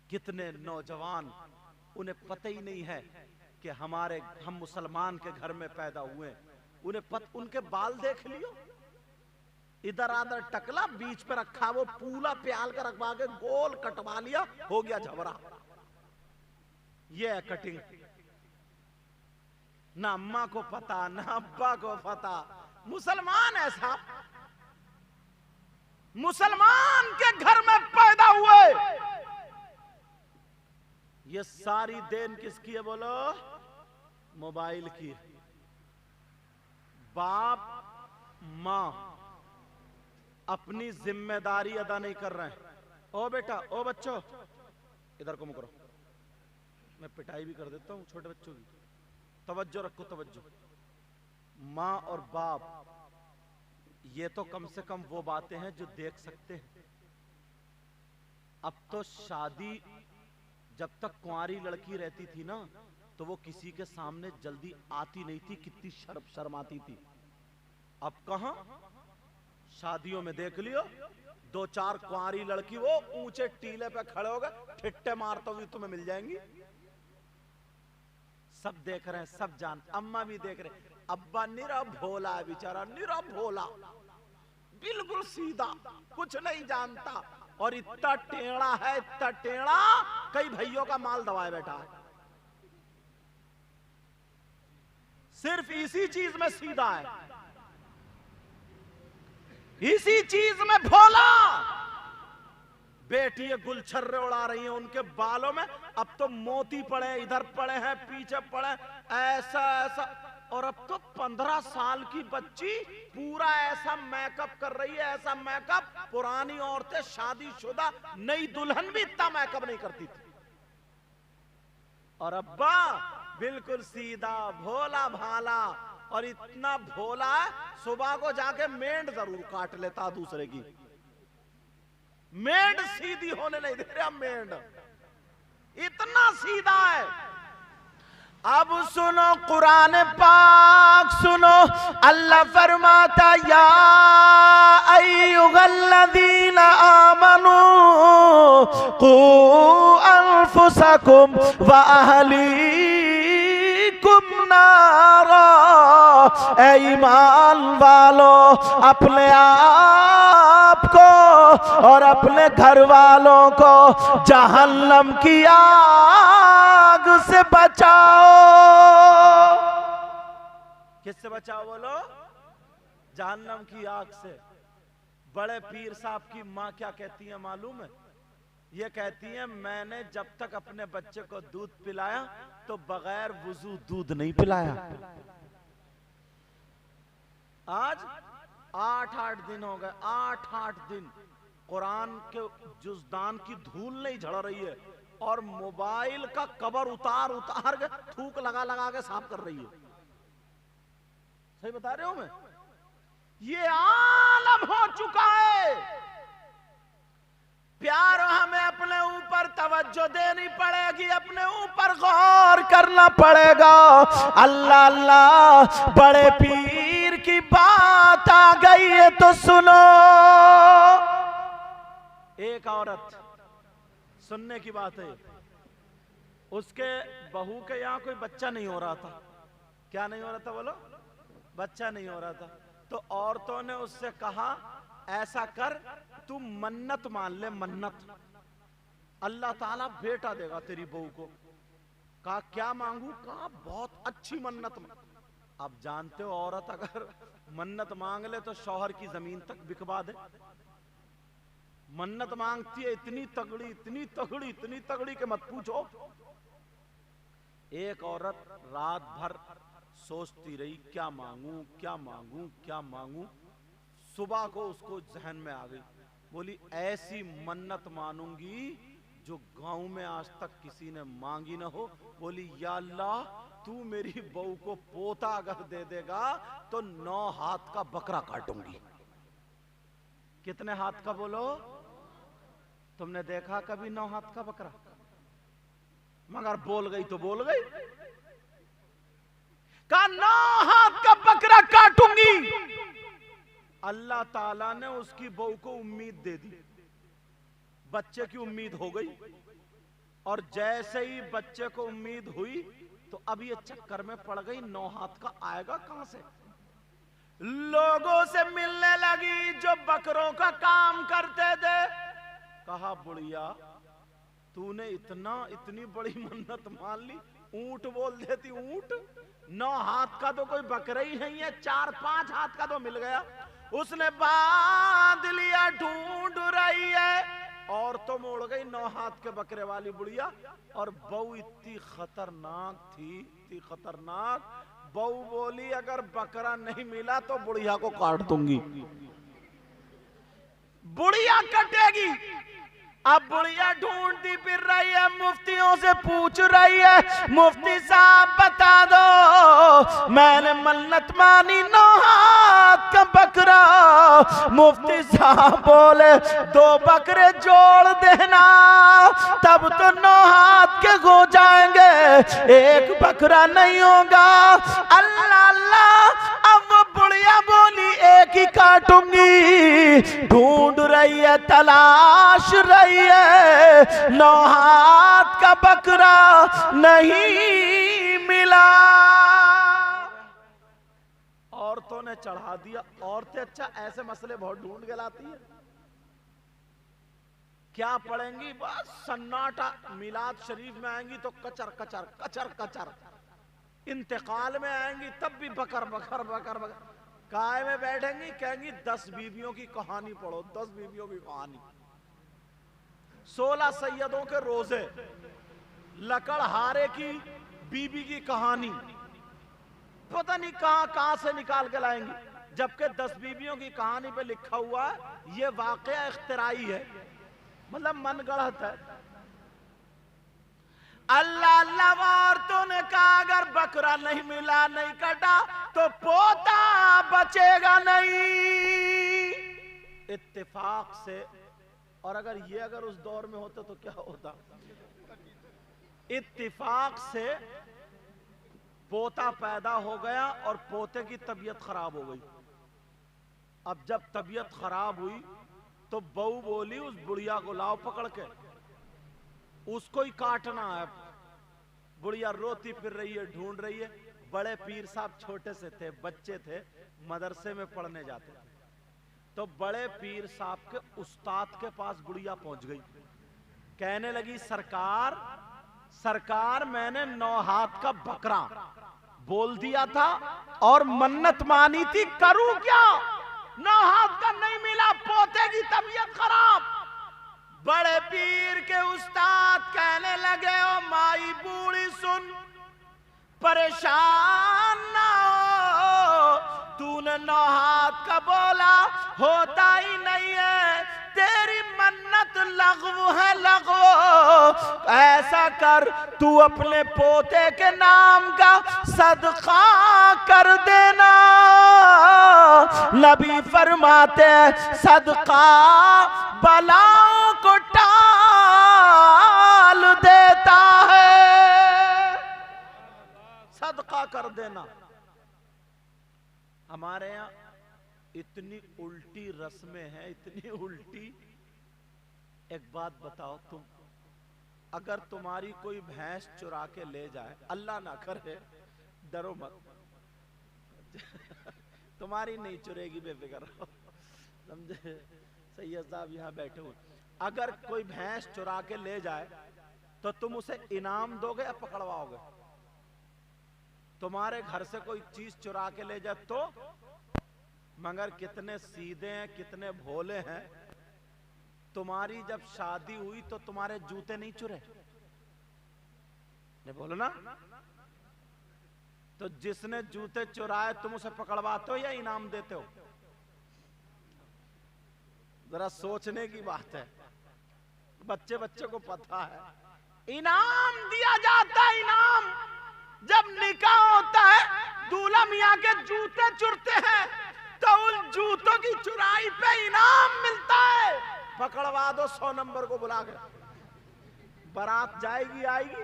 कितने नौजवान, उन्हें पता ही नहीं है कि हम मुसलमान के घर में पैदा हुए। उन्हें उनके बाल देख लियो, इधर आधर टकला, बीच पे रखा वो पूला प्याल का रखवा के गोल कटवा लिया, हो गया झबरा। ये है कटिंग। ना अम्मा को पता, ना अब्बा को पता। मुसलमान ऐसा, मुसलमान के घर में पैदा हुए। ये सारी देन किसकी है बोलो? मोबाइल की। बाप मां अपनी जिम्मेदारी अदा नहीं कर रहे हैं। ओ बेटा, ओ बच्चों, इधर को मुंह करो, मैं पिटाई भी कर देता हूं छोटे बच्चों की। तवज्जो रखो, तवज्जो। मां और बाप ये तो कम से कम वो बातें हैं जो देख सकते हैं। अब तो शादी जब तक कुंवारी लड़की रहती थी ना, तो वो किसी के सामने जल्दी आती नहीं थी, कितनी शर्माती थी। अब कहां, शादियों में देख लियो, दो चार कुंवारी लड़की वो ऊंचे टीले पे खड़े हो गए, ठिट्टे मारते हुए तुम्हें मिल जाएंगी। सब देख रहे हैं, सब जान, अम्मा भी देख रहे। अब्बा निरा भोला है बेचारा, निरा भोला, बिल्कुल सीधा, कुछ नहीं जानता, और इतना टेढ़ा है, इतना टेढ़ा, कई भैयों का माल दबाए बैठा है। सिर्फ इसी चीज में सीधा है, इसी चीज में भोला। बेटी गुलछर्रे उड़ा रही हैं उनके बालों में, अब तो मोती पड़े, इधर पड़े हैं, पीछे पड़े, ऐसा ऐसा। और अब तो 15 साल की बच्ची पूरा ऐसा मेकअप कर रही है, ऐसा मेकअप। पुरानी औरतें शादीशुदा नई दुल्हन भी इतना मेकअप नहीं करती थी। और अब्बा बिल्कुल सीधा, भोला भाला, और इतना भोला सुबह को जाके मेंढ जरूर काट लेता दूसरे की। मेंढ सीधी होने नहीं दे रहा, मेंढ इतना सीधा है। अब सुनो कुरान पाक सुनो, अल्लाह फरमाता या अय्युहल्लज़ीना आमनू कू अनफुसकुम व अहलीकुम नारा। ऐ ईमान वालो, अपने आप को और अपने घर वालों को जहन्नम की आग से बचाओ। किससे बचाओ बोलो? जहन्नम की आग से। बड़े पीर साहब की माँ क्या कहती है मालूम है? ये कहती है, मैंने जब तक अपने बच्चे को दूध पिलाया तो बगैर वुजू दूध नहीं पिलाया। आज 8-8 दिन हो गए, 8-8 दिन कुरान के जुज़दान की धूल नहीं झड़ रही है और मोबाइल का कवर उतार उतार के थूक लगा लगा के साफ कर रही है। सही बता रहे हो मैं? ये आलम हो चुका है। प्यार हमें अपने ऊपर तवज्जो देनी पड़ेगी, अपने ऊपर गौर करना पड़ेगा। अल्लाह अल्लाह, बड़े पीर की बात आ गई है तो सुनो। एक औरत, सुनने की बात है, उसके बहू के यहां कोई बच्चा नहीं हो रहा था। क्या नहीं हो रहा था बोलो? बच्चा नहीं हो रहा था। तो औरतों ने उससे कहा, ऐसा कर, तू मन्नत मान ले, मन्नत, अल्लाह ताला बेटा देगा तेरी बहू को। कहा क्या मांगू? कहा बहुत अच्छी मन्नत। अब जानते हो औरत अगर मन्नत मांग ले तो शौहर की जमीन तक बिकवा दे। मन्नत मांगती है इतनी तगड़ी, इतनी तगड़ी, इतनी तगड़ी कि मत पूछो। एक औरत रात भर सोचती रही, क्या मांगू, क्या मांगू, क्या मांगू। सुबह को उसको जहन में आ गई, बोली ऐसी मन्नत मानूंगी जो गांव में आज तक किसी ने मांगी ना हो। बोली या अल्लाह, तू मेरी बहू को पोता अगर दे देगा तो 9 हाथ का बकरा काटूंगी। कितने हाथ का बोलो? तुमने देखा कभी 9 हाथ का बकरा? मगर बोल गई तो बोल गई। का 9 हाथ का बकरा काटूंगी। अल्लाह ताला ने उसकी बहू को उम्मीद दे दी, बच्चे की उम्मीद हो गई। और जैसे ही बच्चे को उम्मीद हुई तो अब ये चक्कर में पड़ गई, 9 हाथ का आएगा कहां से। लोगों से मिलने लगी जो बकरों का काम करते थे। कहा बुढ़िया, तूने इतनी बड़ी मन्नत मान ली, ऊंट बोल देती ऊंट। 9 हाथ का तो कोई बकरा ही नहीं है, 4-5 हाथ का तो मिल गया। उसने बांध लिया, ढूंढ रही है और तो मोड़ गई 9 हाथ के बकरे वाली बुढ़िया। और बहू इतनी खतरनाक थी, इतनी खतरनाक। बहू बोली अगर बकरा नहीं मिला तो बुढ़िया को काट दूंगी। बुढ़िया कटेगी। अब बुढ़िया ढूंढती फिर रही है, मुफ्तियों से पूछ रही है, मुफ्ती साहब बता दो, मैंने मन्नत मानी 9 हाथ का बकरा। मुफ्ती साहब बोले 2 बकरे जोड़ देना, तब तो 9 हाथ के हो जाएंगे, 1 बकरा नहीं होगा। अल्लाह अल्लाह। अब वो बुढ़िया बोली 1 ही काटूंगी। ढूंढ रही है, तलाश रही है, 9 हाथ का बकरा नहीं मिला। औरतों ने चढ़ा दिया। औरतें अच्छा ऐसे मसले बहुत ढूंढ के लाती है। क्या पढ़ेंगी? बस सन्नाटा। मिलाद शरीफ में आएंगी तो कचर कचर कचर कचर। इंतकाल में आएंगी तब भी बकर बकर बकर बकर। काय में बैठेंगी, कहेंगी 10 बीवियों की कहानी पढ़ो, 10 बीवियों की कहानी। 16 सैयदों के रोजे, लकड़हारे की बीबी की कहानी, पता नहीं कहां कहां से निकाल के लाएंगी। जबकि 10 बीवियों की कहानी पे लिखा हुआ है ये वाकया इख्तिराई है, मतलब मन गढ़त है। अल्लाह अल्लाह। औरतों ने कहा अगर बकरा नहीं मिला, नहीं कटा तो पोता बचेगा नहीं। इत्तेफाक से। और अगर उस दौर में होता तो क्या होता? इत्तेफाक से पोता पैदा हो गया और पोते की तबीयत खराब हो गई। अब जब तबीयत खराब हुई तो बहू बोली उस बुढ़िया को लाओ पकड़ के, उसको ही काटना है। बुढ़िया रोती फिर रही है, ढूंढ रही है। बड़े पीर साहब छोटे से थे, बच्चे थे, मदरसे में पढ़ने जाते थे। तो बड़े पीर साहब के उस्ताद के पास बुढ़िया पहुंच गई, कहने लगी सरकार सरकार मैंने 9 हाथ का बकरा बोल दिया था और मन्नत मानी थी, करूं क्या? 9 हाथ का नहीं मिला, पोते की तबीयत खराब। बड़े पीर के उस्ताद कहने लगे ओ माई बूढ़ी सुन, परेशान ना हो, तूने 9 हाथ का बोला, होता ही नहीं है, तेरी मन्नत लग़्व है लग़्व। ऐसा कर तू अपने पोते के नाम का सदका कर देना। नबी फरमाते हैं सदका बलाओं को टाल देता है, सदका कर देना। हमारे यहाँ इतनी उल्टी रस्में हैं, इतनी उल्टी। एक बात बताओ, तुम अगर तुम्हारी कोई भैंस चुरा के ले जाए, अल्लाह ना करे, डरो मत, तुम्हारी नहीं चुरेगी, बेफिक्र रहो, समझे? सैयद साहब यहाँ बैठे हुए, अगर कोई भैंस चुरा के ले जाए तो तुम उसे इनाम दोगे या पकड़वाओगे? तुम्हारे घर से कोई चीज चुरा के ले जाए तो, मगर कितने सीधे हैं, कितने भोले हैं। तुम्हारी जब शादी हुई तो तुम्हारे जूते नहीं चुरे, नहीं बोलो ना? तो जिसने जूते चुराए तुम उसे पकड़वाते हो या इनाम देते हो? जरा सोचने की बात है। बच्चे बच्चे को पता है, इनाम दिया जाता है। इनाम जब निकाह होता है, दूल्हा मियां के जूते चुरते हैं तो उन जूतों की चुराई पे इनाम मिलता है। पकड़वा दो 100 नंबर को बुला के, बारात जाएगी आएगी।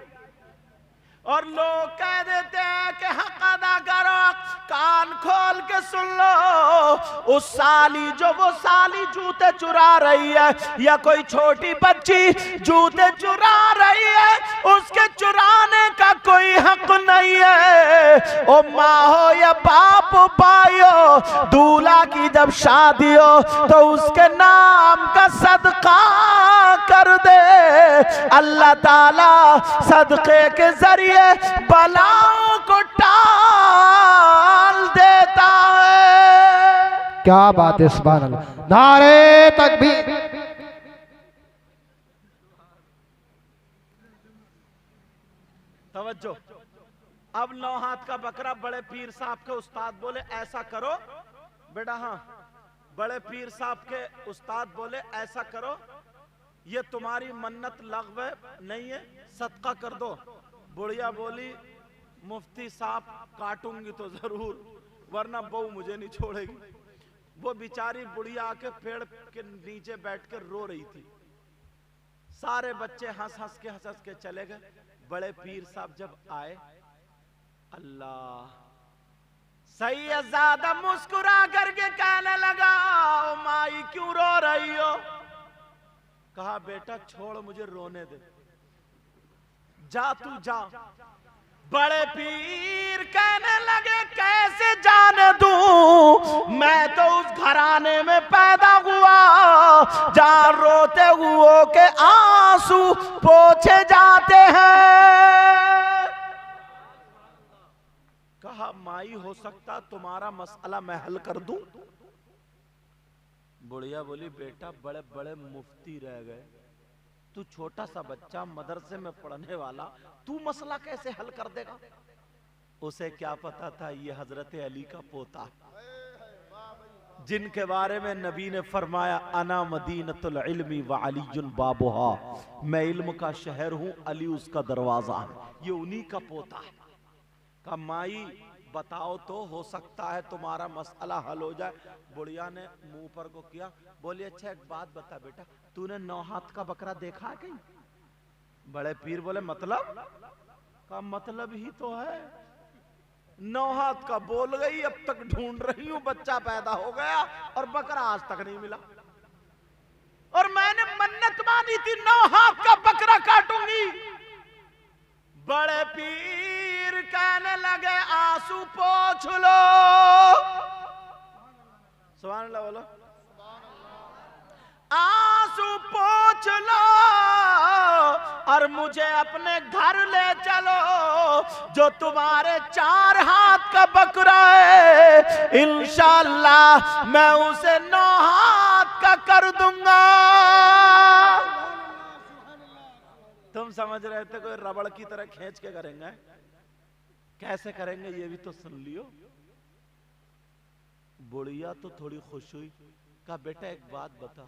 और लोग कह देते हैं कि हक अदा करो, कान खोल के सुन लो, उस साली जो वो साली जूते चुरा रही है या कोई छोटी बच्ची जूते चुरा रही है, उसके चुराने का कोई हक नहीं है। ओ माँ हो या बाप भाई हो, दूल्हा की जब शादी हो तो उसके नाम का सदका कर दे। अल्लाह ताला सदके के जरिए बलाओं को टाल देता है। क्या बात है, सुभान अल्लाह, नारे तकबीर। तवज्जो। अब 9 हाथ का बकरा, बड़े पीर साहब के उस्ताद बोले ऐसा करो बेटा। हाँ, बड़े पीर साहब के उस्ताद बोले ऐसा करो, ये तुम्हारी मन्नत लग़्व नहीं है, सदका कर दो। बुढ़िया बोली मुफ्ती साहब काटूंगी तो जरूर, वरना बहू मुझे नहीं छोड़ेगी। वो बेचारी बुढ़िया आके पेड़ के नीचे बैठकर रो रही थी। सारे बच्चे हंस हंस के चले गए। बड़े पीर साहब जब आए, अल्लाह, सैयदजादा मुस्कुरा करके कहने लगा ओ माई क्यों रो रही हो? कहा बेटा छोड़ मुझे रोने दे, जा तू जा। बड़े पीर कहने लगे कैसे जाने दूं, मैं तो उस घराने में पैदा हुआ जहां रोते हुओं के आंसू पोंछे जाते हैं। कहा माई हो सकता तुम्हारा मसला मैं हल कर दूं? बुढ़िया बोली बेटा बड़े बड़े मुफ्ती रह गए, तू छोटा सा बच्चा मदरसे में पढ़ने वाला, तू मसला कैसे हल कर देगा? उसे क्या पता था ये हजरत अली का पोता, जिनके बारे में नबी ने फरमाया अना मदीनतुल इल्मी व अलीयुन बाबुहा, मैं इल्म का शहर हूं, अली उसका दरवाजा है। ये उन्हीं का पोता है। कहा माई बताओ तो, हो सकता है तुम्हारा मसला हल हो जाए। बुढ़िया ने मुंह पर को किया, बोली अच्छा एक बात बता बेटा, तूने 9 हाथ का बकरा देखा है कहीं? बड़े पीर बोले मतलब? का मतलब ही तो है, 9 हाथ का बोल गई, अब तक ढूंढ रही हूं, बच्चा पैदा हो गया और बकरा आज तक नहीं मिला। और मैंने मन्नत मानी थी 9 हाथ का बकरा काटूंगी। बड़े पीर कहने लगे आंसू आंसू पोंछ लो। सुभान अल्लाह बोलो। आंसू पोंछ लो और मुझे अपने घर ले चलो। जो तुम्हारे 4 हाथ का बकरा है इंशाअल्लाह मैं उसे 9 हाथ का कर दूंगा। तुम समझ रहे थे कोई रबड़ की तरह खींच के करेंगे, कैसे करेंगे ये भी तो सुन लियो। बुढ़िया तो थोड़ी खुश हुई, कहा बेटा एक बात बता,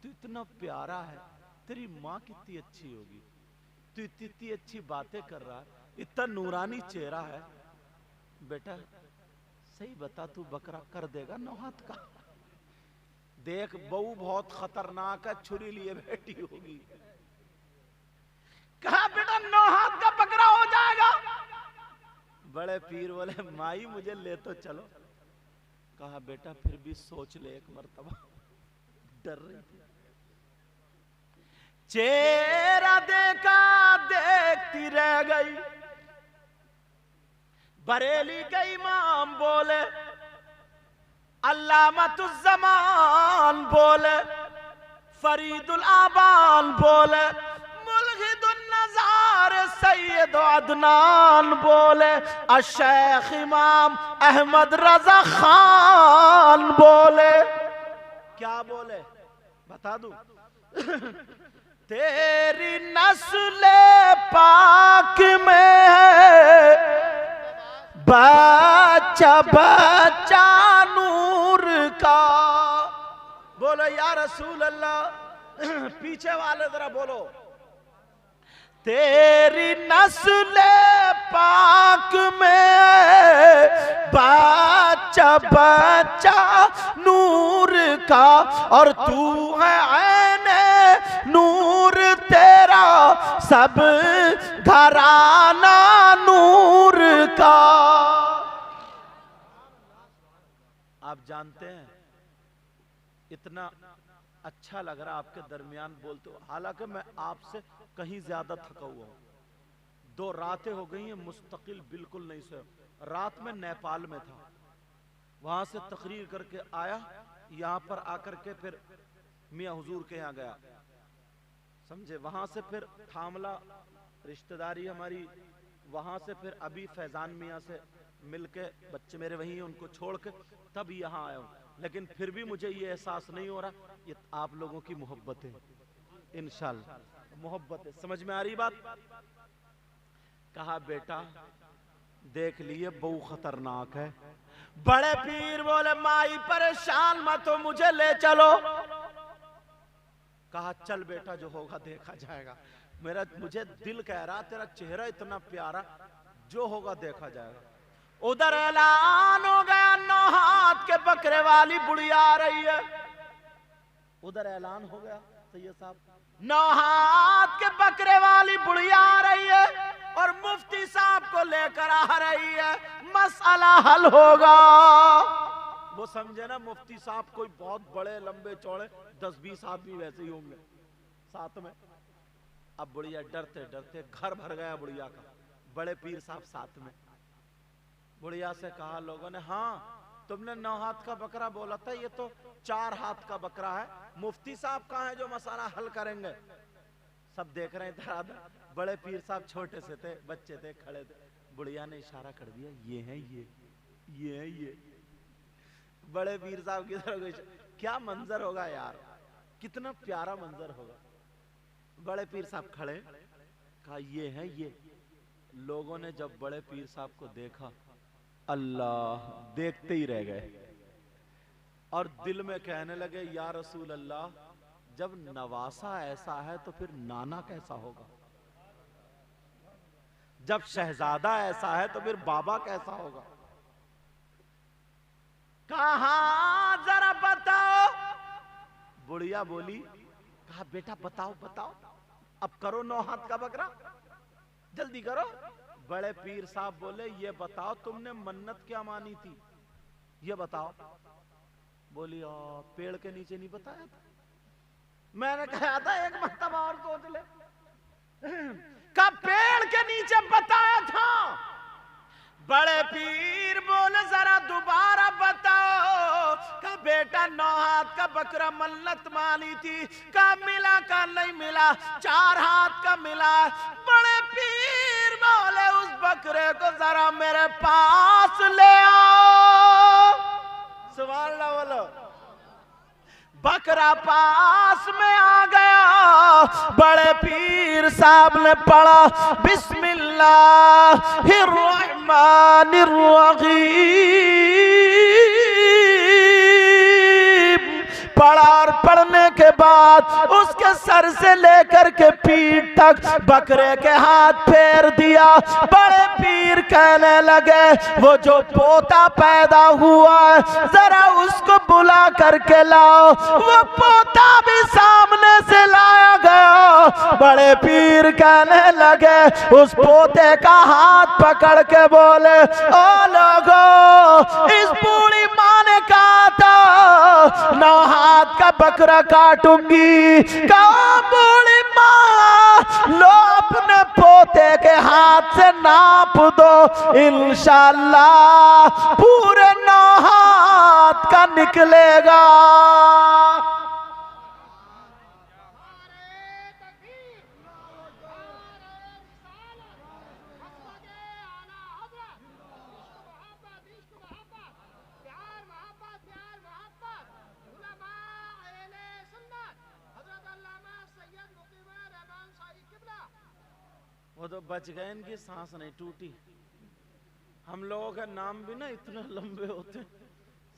तू इतना प्यारा है, तेरी माँ कितनी अच्छी होगी, तू इतनी अच्छी बातें कर रहा है, इतना नूरानी चेहरा है, बेटा सही बता तू बकरा कर देगा 9 हाथ का? देख बहू बहुत खतरनाक है, छुरी लिए बैठी होगी। कहा बेटा 9 हाथ का बकरा हो जाएगा। बड़े पीर बोले माई मुझे ले तो चलो। कहा बेटा फिर भी सोच ले एक मर्तबा। डर रही थी। चेहरा देखा देखती रह गई। बरेली के इमाम बोले, अल्लामतुज़्ज़मान बोले, फरीदुल आबान बोले, मुल्हिदुन नज़ार सैयद अदनान बोले, अशेख इमाम अहमद रजा खान बोले। क्या बोले बता दूं? तेरी नस्ल पाक में है बच्चा बच्चा नूर का। बोलो या रसूल अल्लाह। पीछे वाले जरा बोलो। तेरी नस्ल पाक में बच्चा बच्चा नूर का और तू है ऐने नूर, तेरा सब घराना नूर का। आप जानते हैं इतना अच्छा लग रहा आपके दरमियान बोलते हो, हालांकि मैं आपसे कहीं ज्यादा थका हुआ हूं। 2 रातें हो गई हैं मुस्तकिल बिल्कुल नहीं सोया। रात में नेपाल में था, वहां से तकरीर करके आया, यहां पर आकर के फिर मियां हुजूर के यहाँ गया, समझे। वहां से फिर थामला रिश्तेदारी हमारी, वहां से फिर अभी फैजान मियां से मिलके, बच्चे मेरे वहीं हैं, उनको छोड़ के तब यहाँ आया हूं। लेकिन फिर भी मुझे ये एहसास नहीं हो रहा, ये आप लोगों की मोहब्बत है, इंशाल्लाह मोहब्बत है। समझ में आ रही बात? कहा बेटा देख लिए बहू खतरनाक है। बड़े पीर बोले माई परेशान मत हो, मुझे ले चलो। कहा चल बेटा जो होगा देखा जाएगा। मुझे दिल कह रहा तेरा चेहरा इतना प्यारा, जो होगा देखा जाएगा। उधर ऐलान हो गया 9 हाथ के बकरे वाली बुढ़िया आ रही है। उधर ऐलान हो गया सैयद साहब 9 हाथ के बकरे वाली बुढ़िया आ रही है और मुफ्ती साहब को लेकर आ रही है, मसला हल होगा। वो समझे ना मुफ्ती साहब कोई बहुत बड़े लंबे चौड़े 10-20 आदमी वैसे ही होंगे साथ में। अब बुढ़िया डरते डरते, घर भर गया बुढ़िया का, बड़े पीर साहब साथ में। बुढ़िया से कहा लोगों ने, हाँ तुमने 9 हाथ का बकरा बोला था, ये तो 4 हाथ का बकरा है। मुफ्ती साहब कहाँ है जो मसला हल करेंगे? सब देख रहे हैं इधर आधर। बड़े पीर साहब छोटे से थे, बच्चे थे, खड़े थे। बुढ़िया ने इशारा कर दिया, ये है ये है ये। बड़े पीर साहब की तरफ, क्या मंजर होगा यार, कितना प्यारा मंजर होगा। बड़े पीर साहब खड़े, कहा ये है ये। लोगों ने जब बड़े पीर साहब को देखा, अल्लाह, देखते ही रह गए और दिल में कहने लगे या रसूल अल्लाह, जब नवासा ऐसा है तो फिर नाना कैसा होगा? जब शहजादा ऐसा है तो फिर बाबा कैसा होगा? कहा जरा बताओ। बुढ़िया बोली, कहा बेटा बताओ बताओ, अब करो 9 हाथ का बकरा, जल्दी करो। बड़े पीर साहब बोले ये बताओ तुमने मन्नत क्या मानी थी, ये बताओ। बोली पेड़ के नीचे नहीं बताया था, मैंने कहा था एक मरतबा और सोच ले। कब पेड़ के नीचे बताया था? बड़े पीर बेटा 9 हाथ का बकरा मन्नत मानी थी, का मिला का नहीं मिला, 4 हाथ का मिला। बड़े पीर बोले उस बकरे को जरा मेरे पास ले आओ। सुभान अल्लाह बोलो। बकरा पास में आ गया, बड़े पीर साहब ने पढ़ा बिस्मिल्लाहिर्रहमानिर्रहीम, पढ़ा और पढ़ने के बाद उसके सर से लेकर के पीठ तक बकरे के हाथ फेर दिया। बड़े पीर कहने लगे वो जो पोता पैदा हुआ है जरा उसको बुला करके लाओ। वो पोता भी सामने से लाया गया। बड़े पीर कहने लगे उस पोते का हाथ पकड़ के बोले, ओ लोगों, इस बूढ़ी माँ ने कहा था 9 हाथ का बकरा काटूंगी। कहा बूढ़ी माँ लो अपने पोते के हाथ से नाप दो, इंशाअल्लाह पूरे 9 हाथ का निकलेगा। वो तो बच गए, इनकी सांस नहीं टूटी। हम लोगों के नाम भी ना इतने लंबे होते,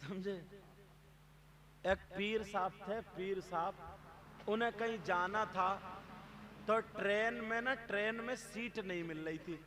समझे। एक पीर साहब थे, पीर साहब, उन्हें कहीं जाना था तो ट्रेन में सीट नहीं मिल रही थी।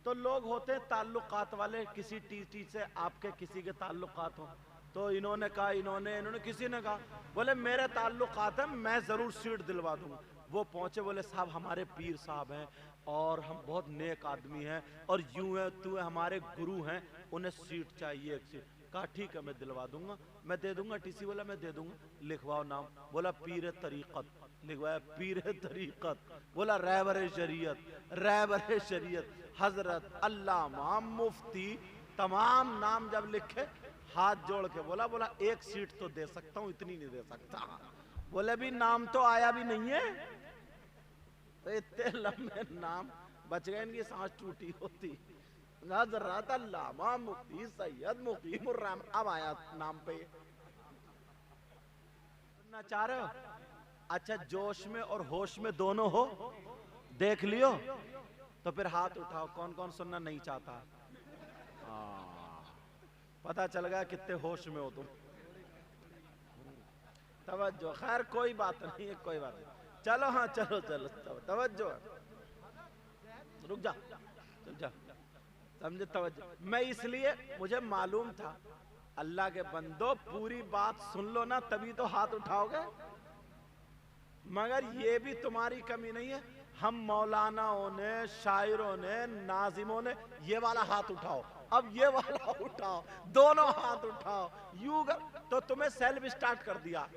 तो लोग होते ताल्लुकात वाले, किसी टीटी से आपके किसी के ताल्लुकात हो, तो इन्होंने कहा, इन्होंने किसी ने कहा, बोले मेरे ताल्लुकात है, मैं जरूर सीट दिलवा दूंगा। वो पहुंचे, बोले साहब हमारे पीर साहब हैं और हम बहुत नेक आदमी हैं और यूं है तू है, हमारे गुरु हैं, उन्हें सीट चाहिए, एक सीट। कहा ठीक है मैं दिलवा दूंगा, मैं दे दूंगा। टीसी बोला मैं दे दूंगा, लिखवाओ नाम। बोला पीर तरीकत, लिखवाया पीर तरीकत। बोला रहबर शरीयत, रहबर शरीयत, हजरत, अल्लामा, मुफ्ती, तमाम नाम जब लिखे हाथ जोड़ के बोला एक सीट तो दे सकता हूं, इतनी नहीं दे सकता। बोले भी नाम तो आया भी नहीं है, तो इतने लंबे नाम बच गए, इनकी सांस टूटी होती। हजरत, अल्लामा, मुफ्ती, सैयद, मुकीमुर रहमान, अब आया नाम पे। सुनना चाह रहे हो? अच्छा जोश में और होश में दोनों हो, देख लियो तो फिर हाथ उठाओ। कौन कौन सुनना नहीं चाहता? पता चल गया कितने होश में हो तुम। तवज्जो, खैर कोई बात नहीं है, कोई बात नहीं। चलो हाँ चलो तवज्जो, रुक जा, समझे, तवज्जो। मैं इसलिए, मुझे मालूम था अल्लाह के बंदो पूरी बात सुन लो ना तभी तो हाथ उठाओगे, मगर ये भी तुम्हारी कमी नहीं है। हम मौलानाओं ने, शायरों ने, नाजिमों ने ये वाला हाथ उठाओ, अब ये वाला उठाओ, दोनों हाथ उठाओ, यूं तो तुम्हें सेल्फ स्टार्ट कर दिया।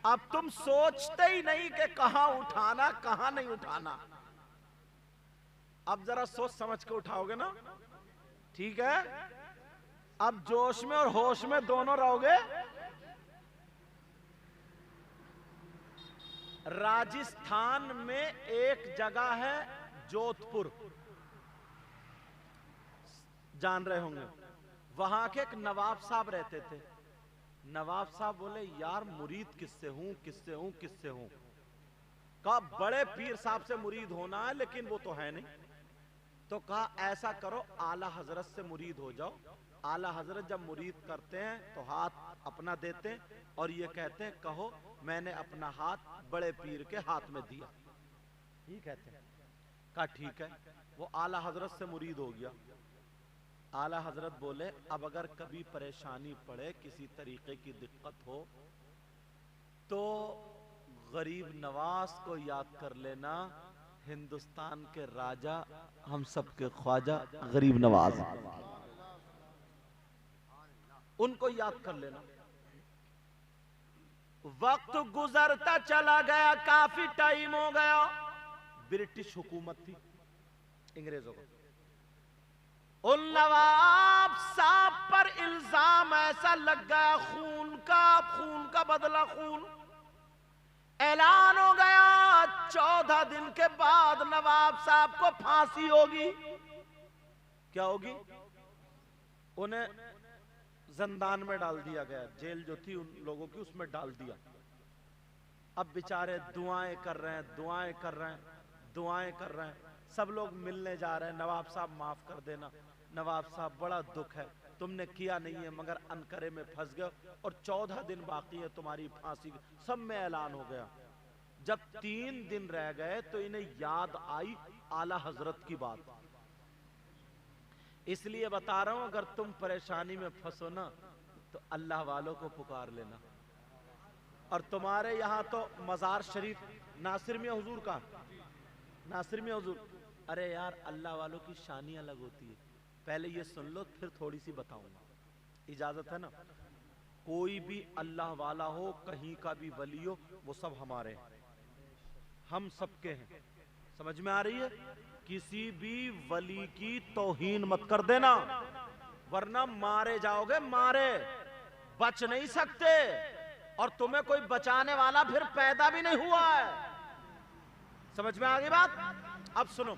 अब तुम सोचते ही नहीं कि कहां उठाना कहां नहीं उठाना। अब जरा सोच समझ के उठाओगे ना, ठीक है। अब जोश में और होश में दोनों रहोगे। राजस्थान में एक जगह है जोधपुर, जान रहे होंगे, वहां के एक नवाब साहब रहते थे। नवाब साहब बोले यार मुरीद किससे हूं। कहा बड़े पीर साहब से मुरीद होना है लेकिन वो तो है नहीं। तो कहा ऐसा करो आला हजरत से मुरीद हो जाओ। आला हजरत जब मुरीद करते हैं तो हाथ अपना देते हैं और ये कहते हैं कहो मैंने अपना हाथ बड़े पीर के हाथ में दिया, ये कहते हैं। कहा ठीक है। वो आला हजरत से मुरीद हो गया। आला हजरत बोले अब अगर कभी परेशानी पड़े, किसी तरीके की दिक्कत हो तो गरीब नवाज को याद कर लेना, हिंदुस्तान के राजा, हम सब के ख्वाजा गरीब नवाज, उनको याद कर लेना। वक्त गुजरता चला गया, काफी टाइम हो गया। ब्रिटिश हुकूमत थी, अंग्रेजों को। उन नवाब साहब पर इल्जाम ऐसा लग गया खून का बदला खून। ऐलान हो गया 14 दिन के बाद नवाब साहब को फांसी होगी। क्या होगी? उन्हें जिंदान में डाल दिया गया, जेल जो थी उन लोगों की उसमें डाल दिया। अब बेचारे दुआएं कर रहे हैं, दुआएं कर रहे हैं, दुआएं कर रहे हैं। सब लोग मिलने जा रहे हैं, नवाब साहब माफ कर देना, नवाब साहब बड़ा दुख है, तुमने किया नहीं है मगर अनकरे में फंस गए और 14 दिन बाकी है तुम्हारी फांसी। सब में ऐलान हो गया। जब 3 दिन रह गए तो इन्हें याद आई आला हजरत की बात। इसलिए बता रहा हूं, अगर तुम परेशानी में फंसो ना तो अल्लाह वालों को पुकार लेना। और तुम्हारे यहां तो मजार शरीफ नासिर में हुजूर का, नासिर में हुजूर, अरे यार अल्लाह वालों की शानी अलग होती है। पहले ये सुन लो फिर थोड़ी सी बताऊंगा, इजाजत है ना? कोई भी अल्लाह वाला हो, कहीं का भी वली हो, वो सब हमारे हैं, हम सबके हैं। समझ में आ रही है? किसी भी वली की तौहीन मत कर देना, वरना मारे जाओगे, मारे बच नहीं सकते। और तुम्हें कोई बचाने वाला फिर पैदा भी नहीं हुआ है। समझ में आ गई बात? अब सुनो,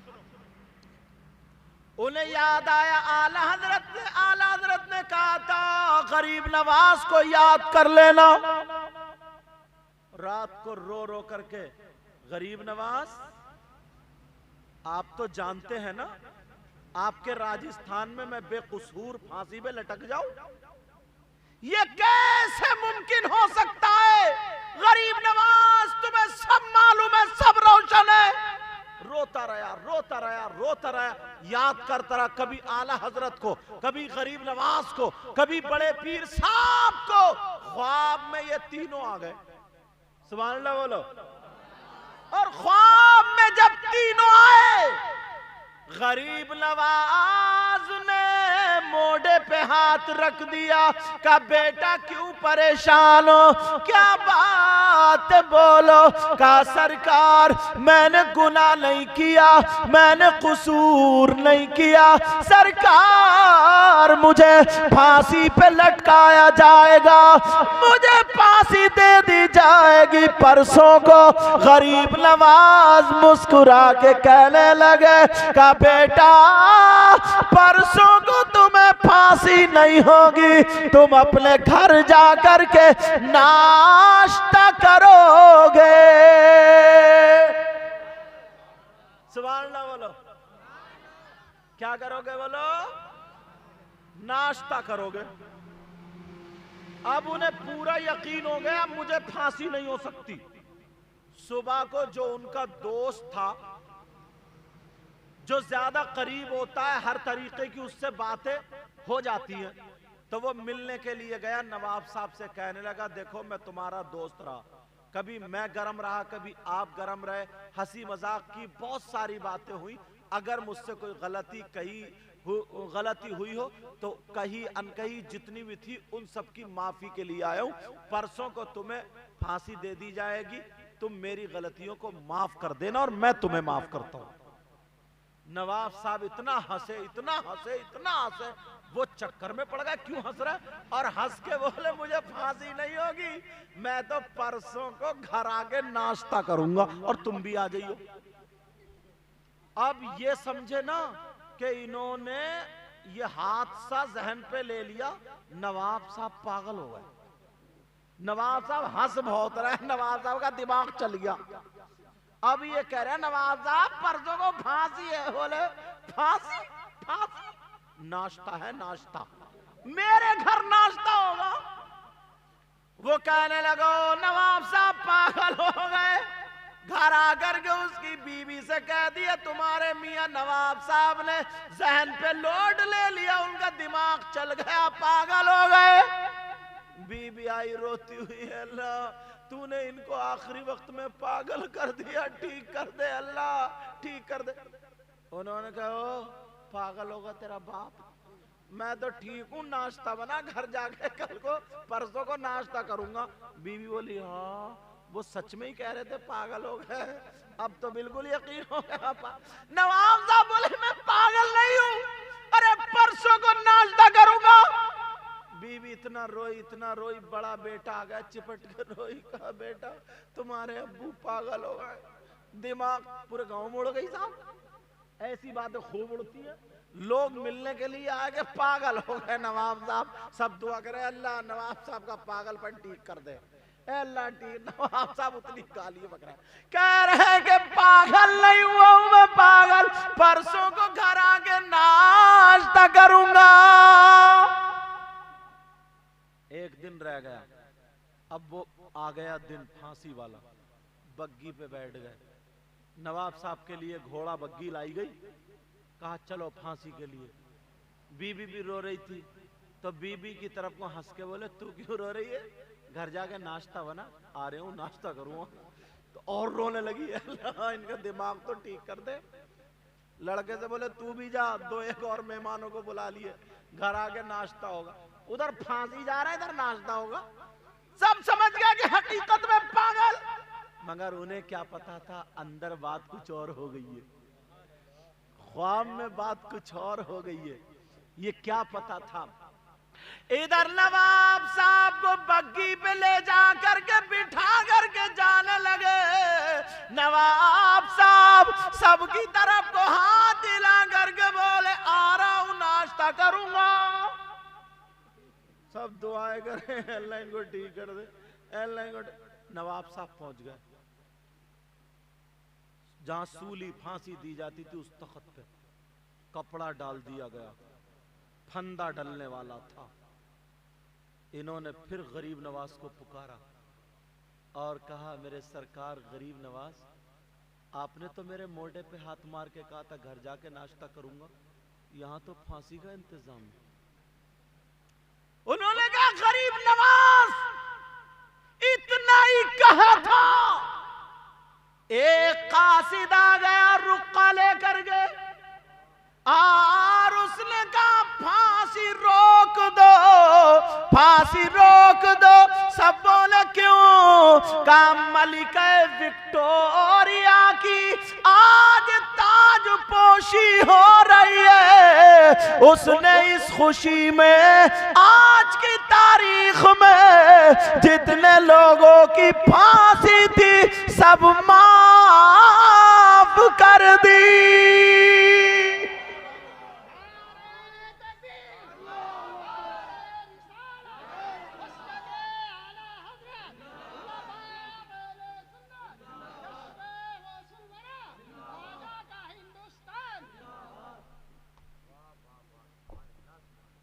उन्हें याद आया आला हजरत ने कहा था गरीब नवाज को याद कर लेना। रात को रो रो करके, गरीब नवाज आप तो जानते हैं ना आपके राजस्थान में मैं बेकसूर फांसी पे लटक जाऊं, ये कैसे मुमकिन हो सकता है? गरीब नवाज तुम्हें सब मालूम है, सब रोशन है। रोता रहा, याद करता रहा, कभी आला हजरत को, कभी गरीब नवाज को, कभी बड़े पीर साहब को। ख्वाब में ये तीनों आ गए। सुभान अल्लाह बोलो। और ख्वाब में जब तीनों आए, गरीब नवाज ने मोढ़े पे हाथ रख दिया, का बेटा क्यों परेशान हो, क्या बात बोलो? का सरकार मैंने गुनाह नहीं किया, मैंने कसूर नहीं किया, सरकार मुझे फांसी पे लटकाया जाएगा, मुझे फांसी दे दी जाएगी परसों को। गरीब नवाज मुस्कुरा के कहने लगे का बेटा परसों को तुम्हें फांसी नहीं होगी, तुम अपने घर जा कर के नाश्ता करोगे। सुभान अल्लाह बोलो। क्या करोगे बोलो? नाश्ता करोगे। अब उन्हें पूरा यकीन हो गया मुझे फांसी नहीं हो सकती। सुबह को जो उनका दोस्त था, जो ज्यादा करीब होता है, हर तरीके की उससे बातें हो जाती है, तो वो मिलने के लिए गया। नवाब साहब से कहने लगा देखो मैं तुम्हारा दोस्त रहा, कभी मैं गरम रहा, कभी आप गरम रहे, हंसी मजाक की बहुत सारी बातें हुई। अगर मुझसे कोई गलती हुई हो तो कहीं अनकही जितनी भी थी उन सब की माफी के लिए आया हूं। परसों को तुम्हें फांसी दे दी जाएगी, तुम मेरी गलतियों को माफ कर देना और मैं तुम्हें माफ करता हूं। नवाब साहब इतना हंसे, वो चक्कर में पड़ गया क्यों हंस रहा है, और हंस के बोले मुझे फांसी नहीं होगी, मैं तो परसों को घर आके नाश्ता करूंगा और तुम भी आ जाइयो। अब ये समझे ना कि इन्होंने ये हादसा जहन पे ले लिया, नवाब साहब पागल हो गए। नवाब साहब हंस बहुत रहे, नवाब साहब का दिमाग चल गया। अब ये कह रहे हैं नवाब साहब परसों को फांसी है। बोले फांसी? नाश्ता है, नाश्ता मेरे घर नाश्ता होगा। वो कहने लगो नवाब साहब पागल हो गए। घर आकर के उसकी बीवी से कह दिया तुम्हारे मियां नवाब साहब ने जहन पे लोड ले लिया, उनका दिमाग चल गया, पागल हो गए। बीबी आई रोती हुई, अल्लाह तूने इनको आखिरी वक्त में पागल कर दिया, ठीक कर दे अल्लाह, ठीक कर दे। उन्होंने कहा पागल होगा तेरा बाप, मैं तो ठीक हूँ, नाश्ता बना, घर जाके कल को परसों को नाश्ता करूंगा। बीवी बोली हाँ वो सच में ही कह रहे थे पागल हो गए, अब तो बिल्कुल यकीन हो गया। नवाब साहब बोले मैं पागल नहीं हूँ, अरे परसों को नाश्ता करूंगा। बीवी इतना रोई, बड़ा बेटा आ गया चिपट के रोई, कहा बेटा तुम्हारे अब्बू पागल हो गए, दिमाग पूरे गांव में उड़ गई साहब। ऐसी बातें खूब उड़ती है, लोग मिलने के लिए आए के पागल हो गए नवाब साहब। सब दुआ करे अल्लाह नवाब साहब का पागलपन ठीक कर दे, अल्लाह ठीक। नवाब साहब उतनी गाली बक रहे हैं, कह रहे हैं कि पागल नहीं हुआ हूं मैं, पागल परसों को घर आके नाश्ता करूंगा। एक दिन रह गया, अब वो आ गया दिन फांसी वाला। बग्गी पे बैठ गए, नवाब साहब के लिए घोड़ा बग्गी लाई गई, कहा चलो फांसी के लिए। बीबी भी रो रही थी, तो बीबी की तरफ को हंस के बोले तू क्यों रो रही है, घर जाके नाश्ता बना, आ रहे हूं नाश्ता करूंगा। तो और रोने लगी, अल्लाह इनका दिमाग तो ठीक कर दे। लड़के से बोले तू भी जा, दो एक और मेहमानों को बुला लिए, घर आके नाश्ता होगा। उधर फांसी जा रहा है, इधर नाश्ता होगा। सब समझ गया कि हकीकत में पागल, मगर उन्हें क्या पता था अंदर बात कुछ और हो गई है, ख्वाब में बात कुछ और हो गई है। ये क्या पता था। इधर नवाब साहब को बग्गी पे ले जा करके बिठा करके जाने लगे। नवाब साहब सबकी तरफ को हाथ हिला करके बोले आ रहा हूं नाश्ता करूंगा। सब दुआएं करें अल्लाह इनको ठीक कर दे, अल्लाह इनको। नवाब साहब पहुंच गए जहां सूली फांसी दी जाती थी, उस तख्त पे कपड़ा डाल दिया गया, फंदा डलने वाला था। इन्होंने फिर गरीब नवाज को पुकारा और कहा मेरे सरकार गरीब नवाज, आपने तो मेरे मोढे पे हाथ मार के कहा था घर जाके नाश्ता करूंगा, यहां तो फांसी का इंतजाम है। उन्होंने कहा गरीब नवाज इतना ही कहा था, एक कासिद आ गया रुक्का लेकर गए और उसने कहा फांसी रोक दो, फांसी रोक दो। सब बोले क्यों, कहा मलिका विक्टोरिया की आज ताज पोशी हो रही है, उसने इस खुशी में आज की तारीख में जितने लोगों की फांसी थी सब माफ कर दी।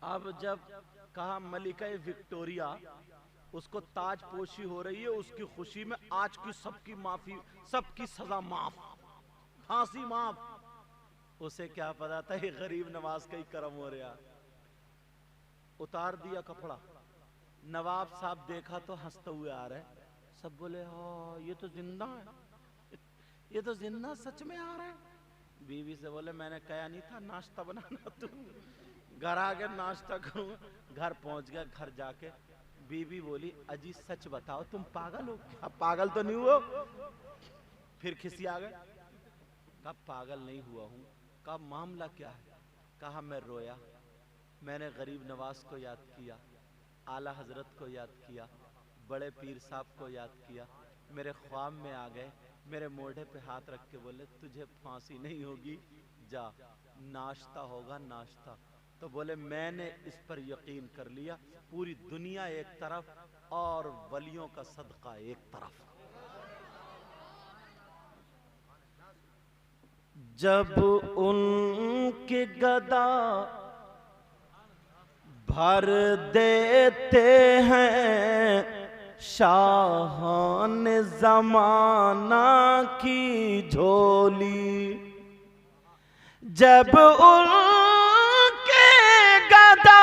अब जब कहा मलिका विक्टोरिया उसको ताज पोशी हो रही है, उसकी खुशी में आज की सबकी माफी, सबकी सजा माफ, फांसी माफ। उसे क्या पता था ये गरीब नवाज का ही कर्म हो रहा। उतार दिया कपड़ा, नवाब साहब देखा तो हंसते हुए आ रहे। सब बोले हाँ ये तो जिंदा है, ये तो जिंदा सच में आ रहा है। बीवी से बोले मैंने कहा नहीं था नाश्ता बनाना, तू घर आके नाश्ता करूंगा। घर पहुंच गया, घर जाके बीवी बोली अजी सच बताओ तुम पागल हो क्या? पागल तो नहीं हुआ? फिर खिसी आ गए। कहा पागल नहीं हुआ हूं। कहा मामला क्या है? कहा मैं रोया, मैंने गरीब नवाज को याद किया, आला हजरत को याद किया, बड़े पीर साहब को याद किया। मेरे ख्वाब में आ गए, मेरे मोढ़े पे हाथ रख के बोले तुझे फांसी नहीं होगी, जा नाश्ता होगा नाश्ता। तो बोले मैंने इस पर यकीन कर लिया, पूरी दुनिया एक तरफ और वलियों का सदका एक तरफ। जब उनके गदा भर देते हैं शाहान जमाना की झोली, जब उनके गदा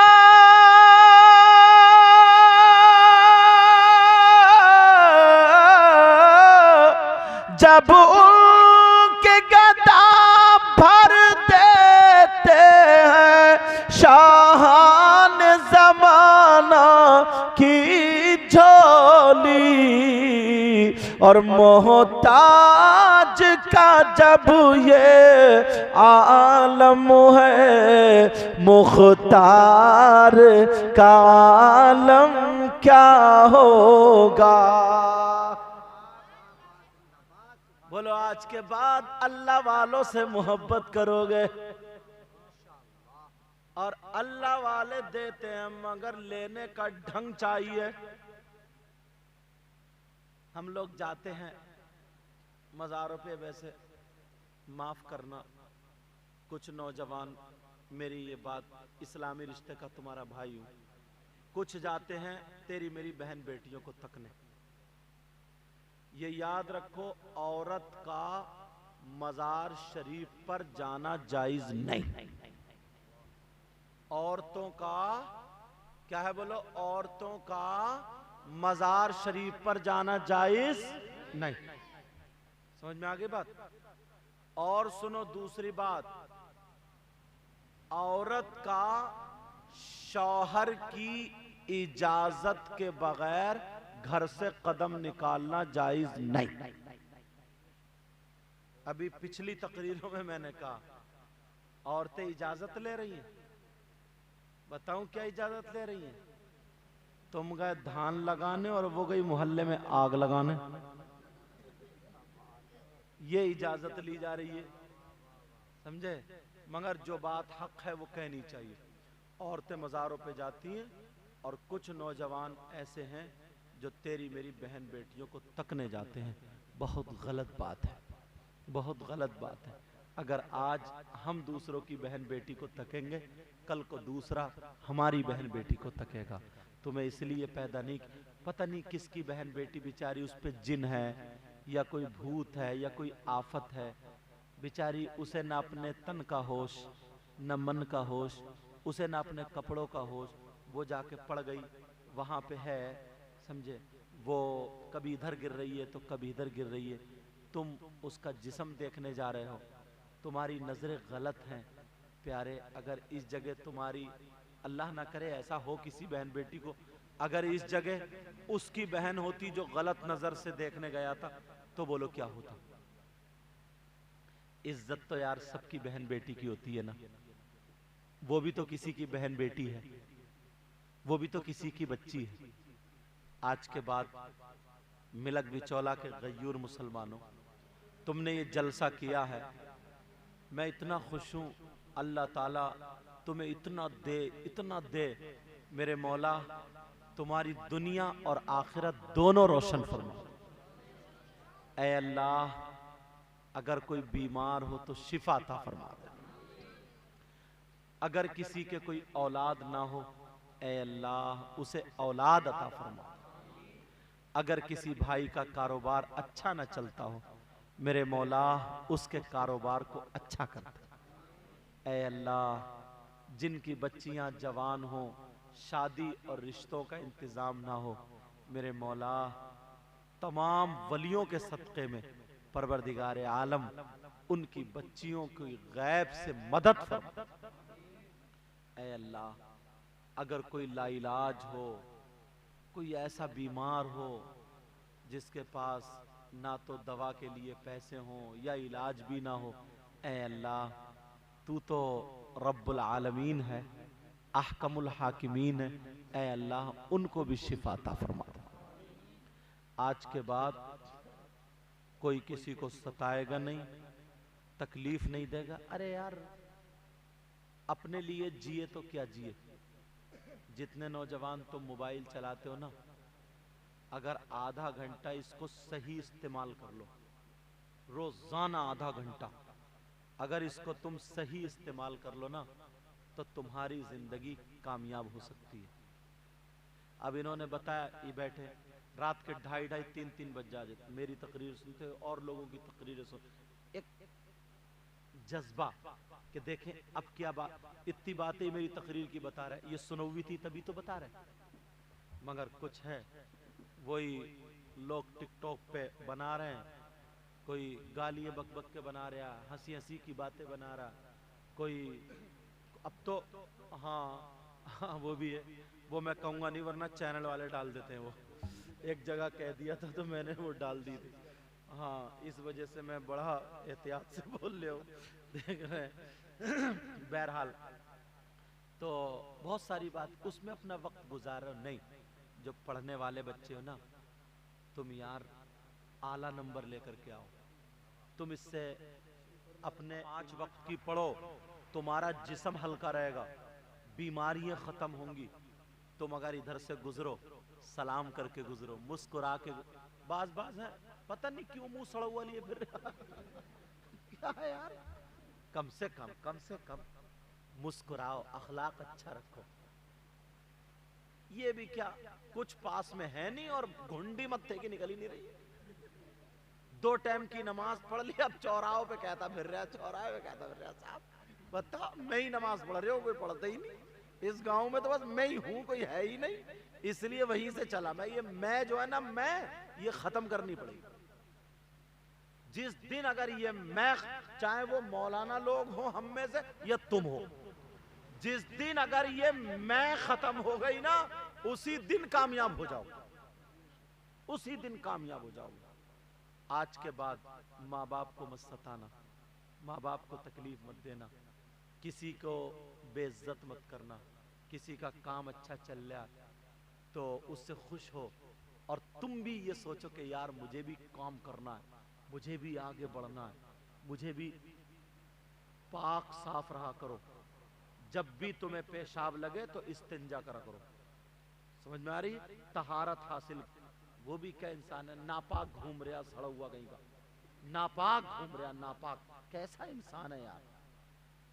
जब उनके गदा भर देते हैं शाहान जमाना की झोली, और मोहताज का जब ये आलम है, मुख्तार का आलम क्या होगा। बोलो आज के बाद अल्लाह वालों से मोहब्बत करोगे। और अल्लाह वाले देते हैं मगर लेने का ढंग चाहिए। हम लोग जाते हैं मज़ारों पे, वैसे माफ करना कुछ नौजवान, मेरी ये बात इस्लामी रिश्ते का तुम्हारा भाई हूं, कुछ जाते हैं तेरी मेरी बहन बेटियों को तकने। ये याद रखो, औरत का मज़ार शरीफ पर जाना जायज नहीं। औरतों का क्या है, बोलो, औरतों का मज़ार शरीफ पर जाना जायज नहीं। समझ में आ गई बात। और सुनो दूसरी बात, औरत का शौहर की इजाजत के बगैर घर से कदम निकालना जायज नहीं। अभी पिछली तकरीरों में मैंने कहा औरतें इजाजत ले रही हैं। बताऊं क्या इजाजत ले रही हैं? तुम गए धान लगाने और वो गई मोहल्ले में आग लगाने, ये इजाजत ली जा रही है। समझे? मगर जो बात हक है वो कहनी चाहिए। औरतें मज़ारों पे जाती हैं और कुछ नौजवान ऐसे हैं जो तेरी मेरी बहन बेटियों को तकने जाते हैं। बहुत गलत बात है, बहुत गलत बात है। अगर आज हम दूसरों की बहन बेटी को तकेंगे, कल को दूसरा हमारी बहन बेटी को तकेगा। तुम्हें इसलिए पैदा नहीं, पता नहीं किसकी बहन बेटी बेचारी, उस पे जिन है या कोई भूत है या कोई आफत है, बेचारी उसे ना अपने तन का होश, न मन का होश, उसे ना अपने कपड़ों का होश। वो जाके पड़ गई वहाँ पे है, समझे, वो कभी इधर गिर रही है तो कभी इधर गिर रही है। तुम उसका जिस्म देखने जा रहे हो, तुम्हारी नजरें गलत हैं प्यारे। अगर इस जगह तुम्हारी, अल्लाह ना करे ऐसा हो किसी बहन बेटी को, अगर इस जगह उसकी बहन होती जो गलत नजर से देखने गया था, तो बोलो क्या होता। इज्जत तो यार सबकी बहन बेटी की होती है ना। वो भी तो किसी की बहन बेटी है, वो भी तो किसी की बच्ची है। आज के बाद मिलक बिचौला के गयूर मुसलमानों, तुमने ये जलसा किया है, मैं इतना खुश हूँ। अल्लाह ताला तुम्हें इतना दे मेरे मौला, तुम्हारी दुनिया और आखिरत दोनों रोशन फरमा। ऐ अल्लाह, अगर कोई बीमार हो तो शिफा अता फरमा दे। अगर किसी के कोई औलाद ना हो, ऐ अल्लाह उसे औलाद अता फरमा। अगर किसी भाई का कारोबार अच्छा ना चलता हो, मेरे मौला उसके कारोबार को अच्छा कर दे। ऐ अल्लाह, जिनकी बच्चियां जवान हो, शादी और रिश्तों का इंतजाम ना हो, मेरे मौला तमाम वलियों के सदक़े में परवरदिगार आलम उनकी बच्चियों की गैब से मदद फरमा। ऐ अल्लाह, अगर कोई लाइलाज हो, कोई ऐसा बीमार हो जिसके पास ना तो दवा के लिए पैसे हों या इलाज भी ना हो, ऐ अल्लाह तू तो रब्बुल आलमीन है, अहकमुल हाकिमीन है। ऐ अल्लाह उनको भी शिफा अता फरमा। आज के बाद कोई किसी को सताएगा नहीं, तकलीफ नहीं देगा। अरे यार, अपने लिए जिए तो क्या जिए। जितने नौजवान तुम मोबाइल चलाते हो ना, अगर आधा घंटा इसको सही इस्तेमाल कर लो, रोजाना आधा घंटा अगर इसको तुम सही इस्तेमाल कर लो ना, तो तुम्हारी जिंदगी कामयाब हो सकती है। अब इन्होंने बताया, ये बैठे रात के 2:30-3 बज जाते, मेरी तकरीर सुनते और लोगों की तकरीरें सुन, एक जज्बा कि देखें अब क्या बात, इतनी बातें मेरी तकरीर की बता रहे, ये सुनोवी थी तभी तो बता रहे। मगर कुछ है वही लोग टिकटॉक पे बना रहे हैं, कोई गालियां बक बक के बना रहा, हंसी हंसी की बातें बना रहा, कोई अब तो हाँ वो भी है, वो मैं कहूँगा नहीं वरना चैनल वाले डाल देते हैं वो एक जगह कह दिया था तो मैंने वो डाल दी थी। हाँ, इस वजह से मैं बड़ा एहतियात से बोल रहा हूँ, देख रहे हैं। बहरहाल तो बहुत सारी बात, उसमें अपना वक्त गुजारो नहीं। जो पढ़ने वाले बच्चे हो ना, तुम यार आला नंबर लेकर के आओ। तुम इससे अपने 5 वक्त की पढ़ो, तुम्हारा जिस्म हल्का रहेगा, बीमारियां खत्म होंगी। तुम अगर इधर से गुजरो, सलाम करके गुजरो, मुस्कुरा के। बाज है, पता नहीं क्यों मुंह सड़ा हुआ लिए फिर क्या है यार, कम से कम मुस्कुराओ, अखलाक अच्छा रखो। ये भी क्या, कुछ पास में है नहीं और घुंडी मत्थे की निकल ही नहीं रही। 2 टाइम की नमाज पढ़ ली, अब चौराहों पे कहता फिर रहा, चौराहे पे कहता फिर रहा। साहब बताओ, मैं ही नमाज पढ़ रही हूँ, कोई पढ़ता ही नहीं। इस गांव में तो बस मैं ही हूँ, कोई है ही नहीं, इसलिए वहीं से चला। मैं जो है ना, मैं ये खत्म करनी पड़ेगी। जिस दिन अगर ये मैं, चाहे वो मौलाना लोग हो हम में से या तुम हो, जिस दिन अगर ये मैं खत्म हो गई ना, उसी दिन कामयाब हो जाओ, उसी दिन कामयाब हो जाओ। आज के बाद माँ बाप को मत सताना, माँ बाप को तकलीफ मत देना, किसी को बेइज्जत मत करना। किसी का काम अच्छा चल रहा तो उससे खुश हो, और तुम भी ये सोचो कि यार मुझे भी काम करना है, मुझे भी आगे बढ़ना है, मुझे भी। पाक साफ रहा करो, जब भी तुम्हें पेशाब लगे तो इस्तिंजा करा करो। समझ में आ रही है? तहारत हासिल। वो भी क्या इंसान है, नापाक घूम रहा, सड़ा हुआ कहीं का, नापाक घूम रहा, नापाक। कैसा इंसान है यार।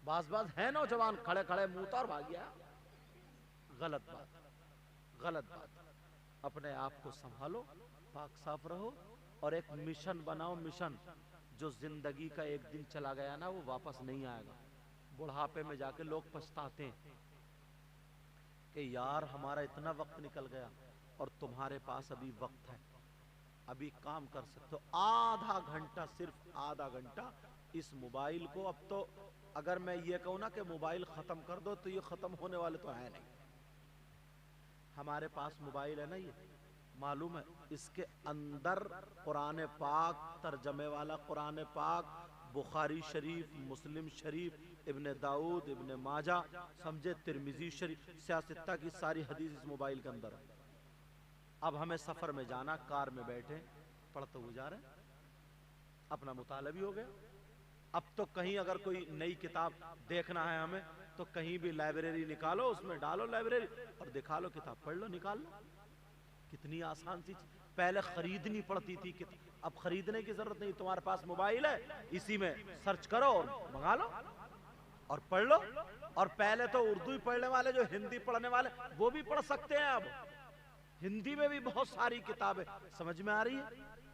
बाज है नौजवान, खड़े खड़े मुंह और भाग गया। गलत बात, गलत बात। अपने आप को संभालो, पाक साफ रहो, और एक मिशन बनाओ। मिशन जो जिंदगी का एक दिन चला गया ना, वो वापस नहीं आएगा। बुढ़ापे में जाके लोग पछताते हैं कि यार हमारा इतना वक्त निकल गया, और तुम्हारे पास अभी वक्त है, अभी काम कर सकते हो। आधा घंटा, सिर्फ आधा घंटा इस मोबाइल को। अब तो अगर मैं ये कहूँ ना कि मोबाइल खत्म कर दो, तो ये खत्म होने वाले तो है नहीं। हमारे पास मोबाइल है ना, ये मालूम है, इसके अंदर कुरान पाक, तर्जमे वाला कुरान पाक, बुखारी शरीफ, मुस्लिम शरीफ, इब्ने दाऊद, इब्ने माजा, समझे तिरमिजी शरीफ, सियासत्ता की सारी हदीस इस मोबाइल के अंदर है। अब हमें सफर में जाना, कार में बैठे पढ़ते हुए जा रहे हैं, अपना मुताला भी हो गया। अब तो कहीं अगर कोई नई किताब देखना है हमें, तो कहीं भी लाइब्रेरी निकालो, उसमें डालो लाइब्रेरी और दिखा लो, किताब पढ़ लो, निकाल लो। कितनी आसान सी चीज। पहले खरीदनी पड़ती थी किताब, अब खरीदने की जरूरत नहीं। तुम्हारे पास मोबाइल है, इसी में सर्च करो और मंगा लो और पढ़ लो। और पहले तो उर्दू पढ़ने वाले, जो हिंदी पढ़ने वाले, वो भी पढ़ सकते हैं। अब हिंदी में भी बहुत सारी किताबें। समझ में आ रही है?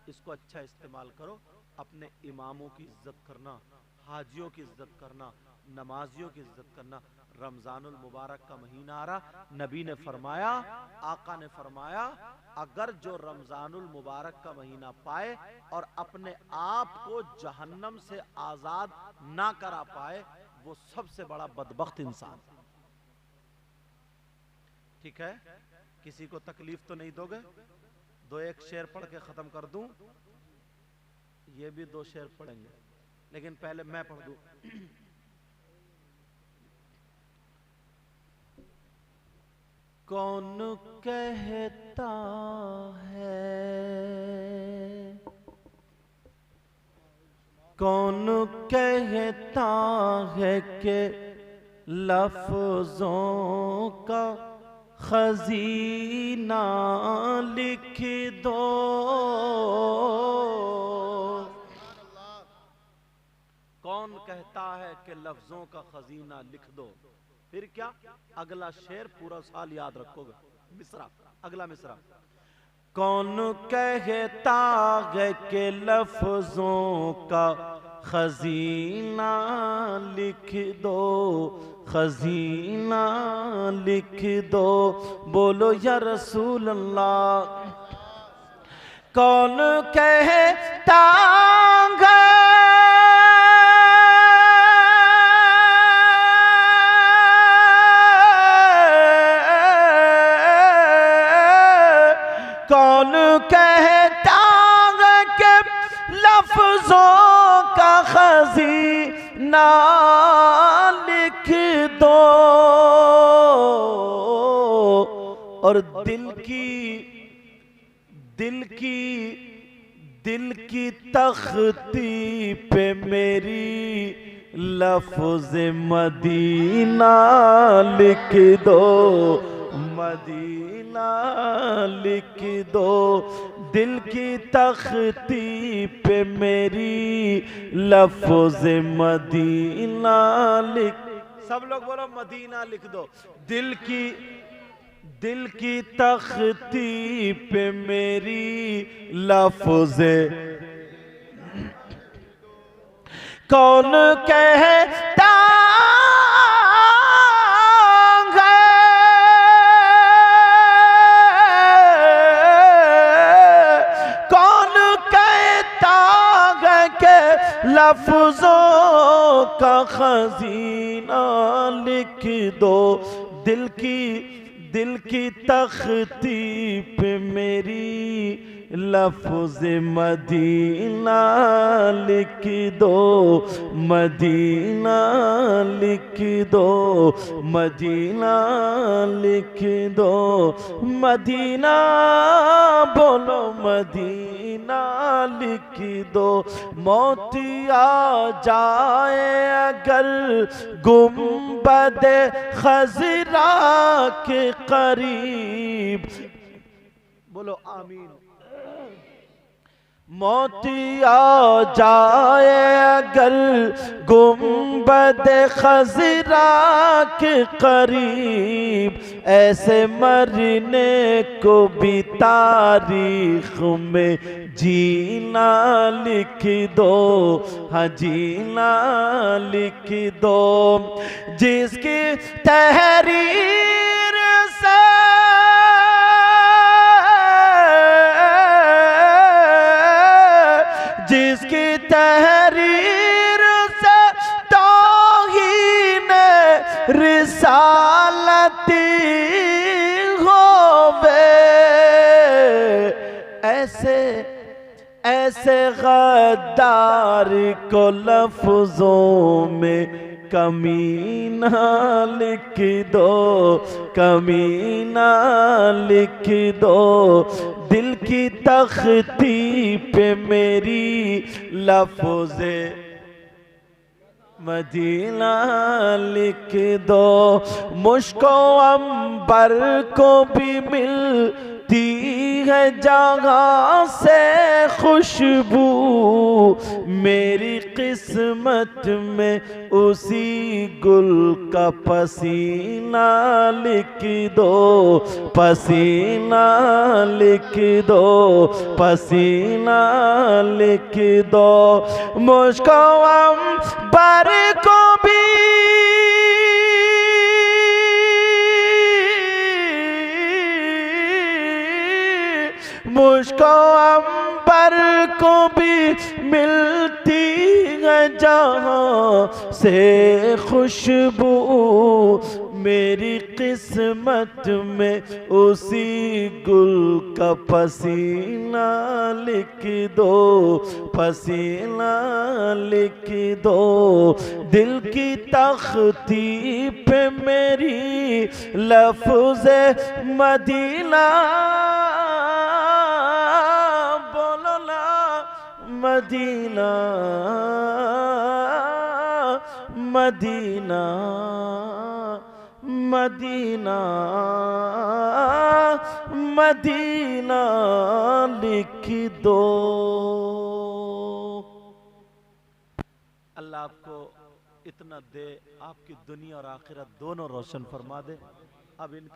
इसको अच्छा इस्तेमाल करो। अपने इमामों की इज्जत करना, हाजियों की इज्जत करना, नमाजियों की इज्जत करना। रमजानुल मुबारक का महीना आ रहा, नबी ने फरमाया, आका ने फरमाया, अगर जो रमजानुल मुबारक का महीना पाए और अपने आप को जहन्नम से आजाद ना करा पाए, वो सबसे बड़ा बदबख्त इंसान। ठीक है, किसी को तकलीफ तो नहीं दोगे? 2-1 शेर पढ़ के खत्म कर दूं। ये भी 2 शेर पढ़ेंगे, लेकिन पहले मैं पढ़ दूं। कौन कहता है, कौन कहता है कि लफ्जों का खजीना लिख दो। कौन कहता है कि लफ्जों का खजीना लिख दो? फिर क्या? अगला शेर पूरा साल याद रखोगे। मिसरा, अगला मिसरा। कौन कहता है कि लफ्जों का खजीना लिख दो, खजीना लिख दो। बोलो या रसूल अल्लाह। कौन कहता है कौन मदीना लिख दो और दिल की तख्ती पे मेरी लफ्ज़ मदीना लिख दो, मदीना लिख दो। दिल की तख्ती पे मेरी लफ्ज़ मदीना लिख, सब लोग बोलो मदीना लिख दो। दिल की तख्ती पे मेरी लफ्ज़, कौन कहता है, कौन कहता है कि लफ्ज़ों का खजीना लिख दो। दिल की तख्ती पे मेरी लफ्ज़ मदीना लिख दो, मदीना लिख दो, मदीना लिख दो। मदीना बोलो मदीना लिख दो। मौत आ जाए अगर गुंबद खज़रा के करीब, बोलो आमीन। मौत आ जाए अगर गुंबद खज़रा के करीब, ऐसे मरने को भी तारीख में जीना लिख दो, हाँ जीना लिख दो। जिसकी तहरीर से जिसकी तहरीर से तौहीन रिसालती होवे, ऐसे गद्दार को लफ्ज़ों में कमीना लिख दो, कमीना लिख दो। दिल की तख्ती पे मेरी लफ्ज़ मदीना लिख दो। मुझको अंबर को भी मिलती है जहाँ से खुशबू, मेरी किस्मत में उसी गुल का पसीना लिख दो, पसीना लिख दो, पसीना लिख दो। मुझको अंबर को भी मुझको अंबर को भी मिलती है जहाँ से खुशबू, मेरी किस्मत में उसी गुल का पसीना लिख दो, पसीना लिख दो। दिल की तख्ती पे मेरी लफ्ज़ मदीना, बोलो ना मदीना, मदीना, मदीना, मदीना लिख दो। अल्लाह आपको इतना दे, आपकी दुनिया और आखिरत दोनों रोशन फरमा दे। अब इनके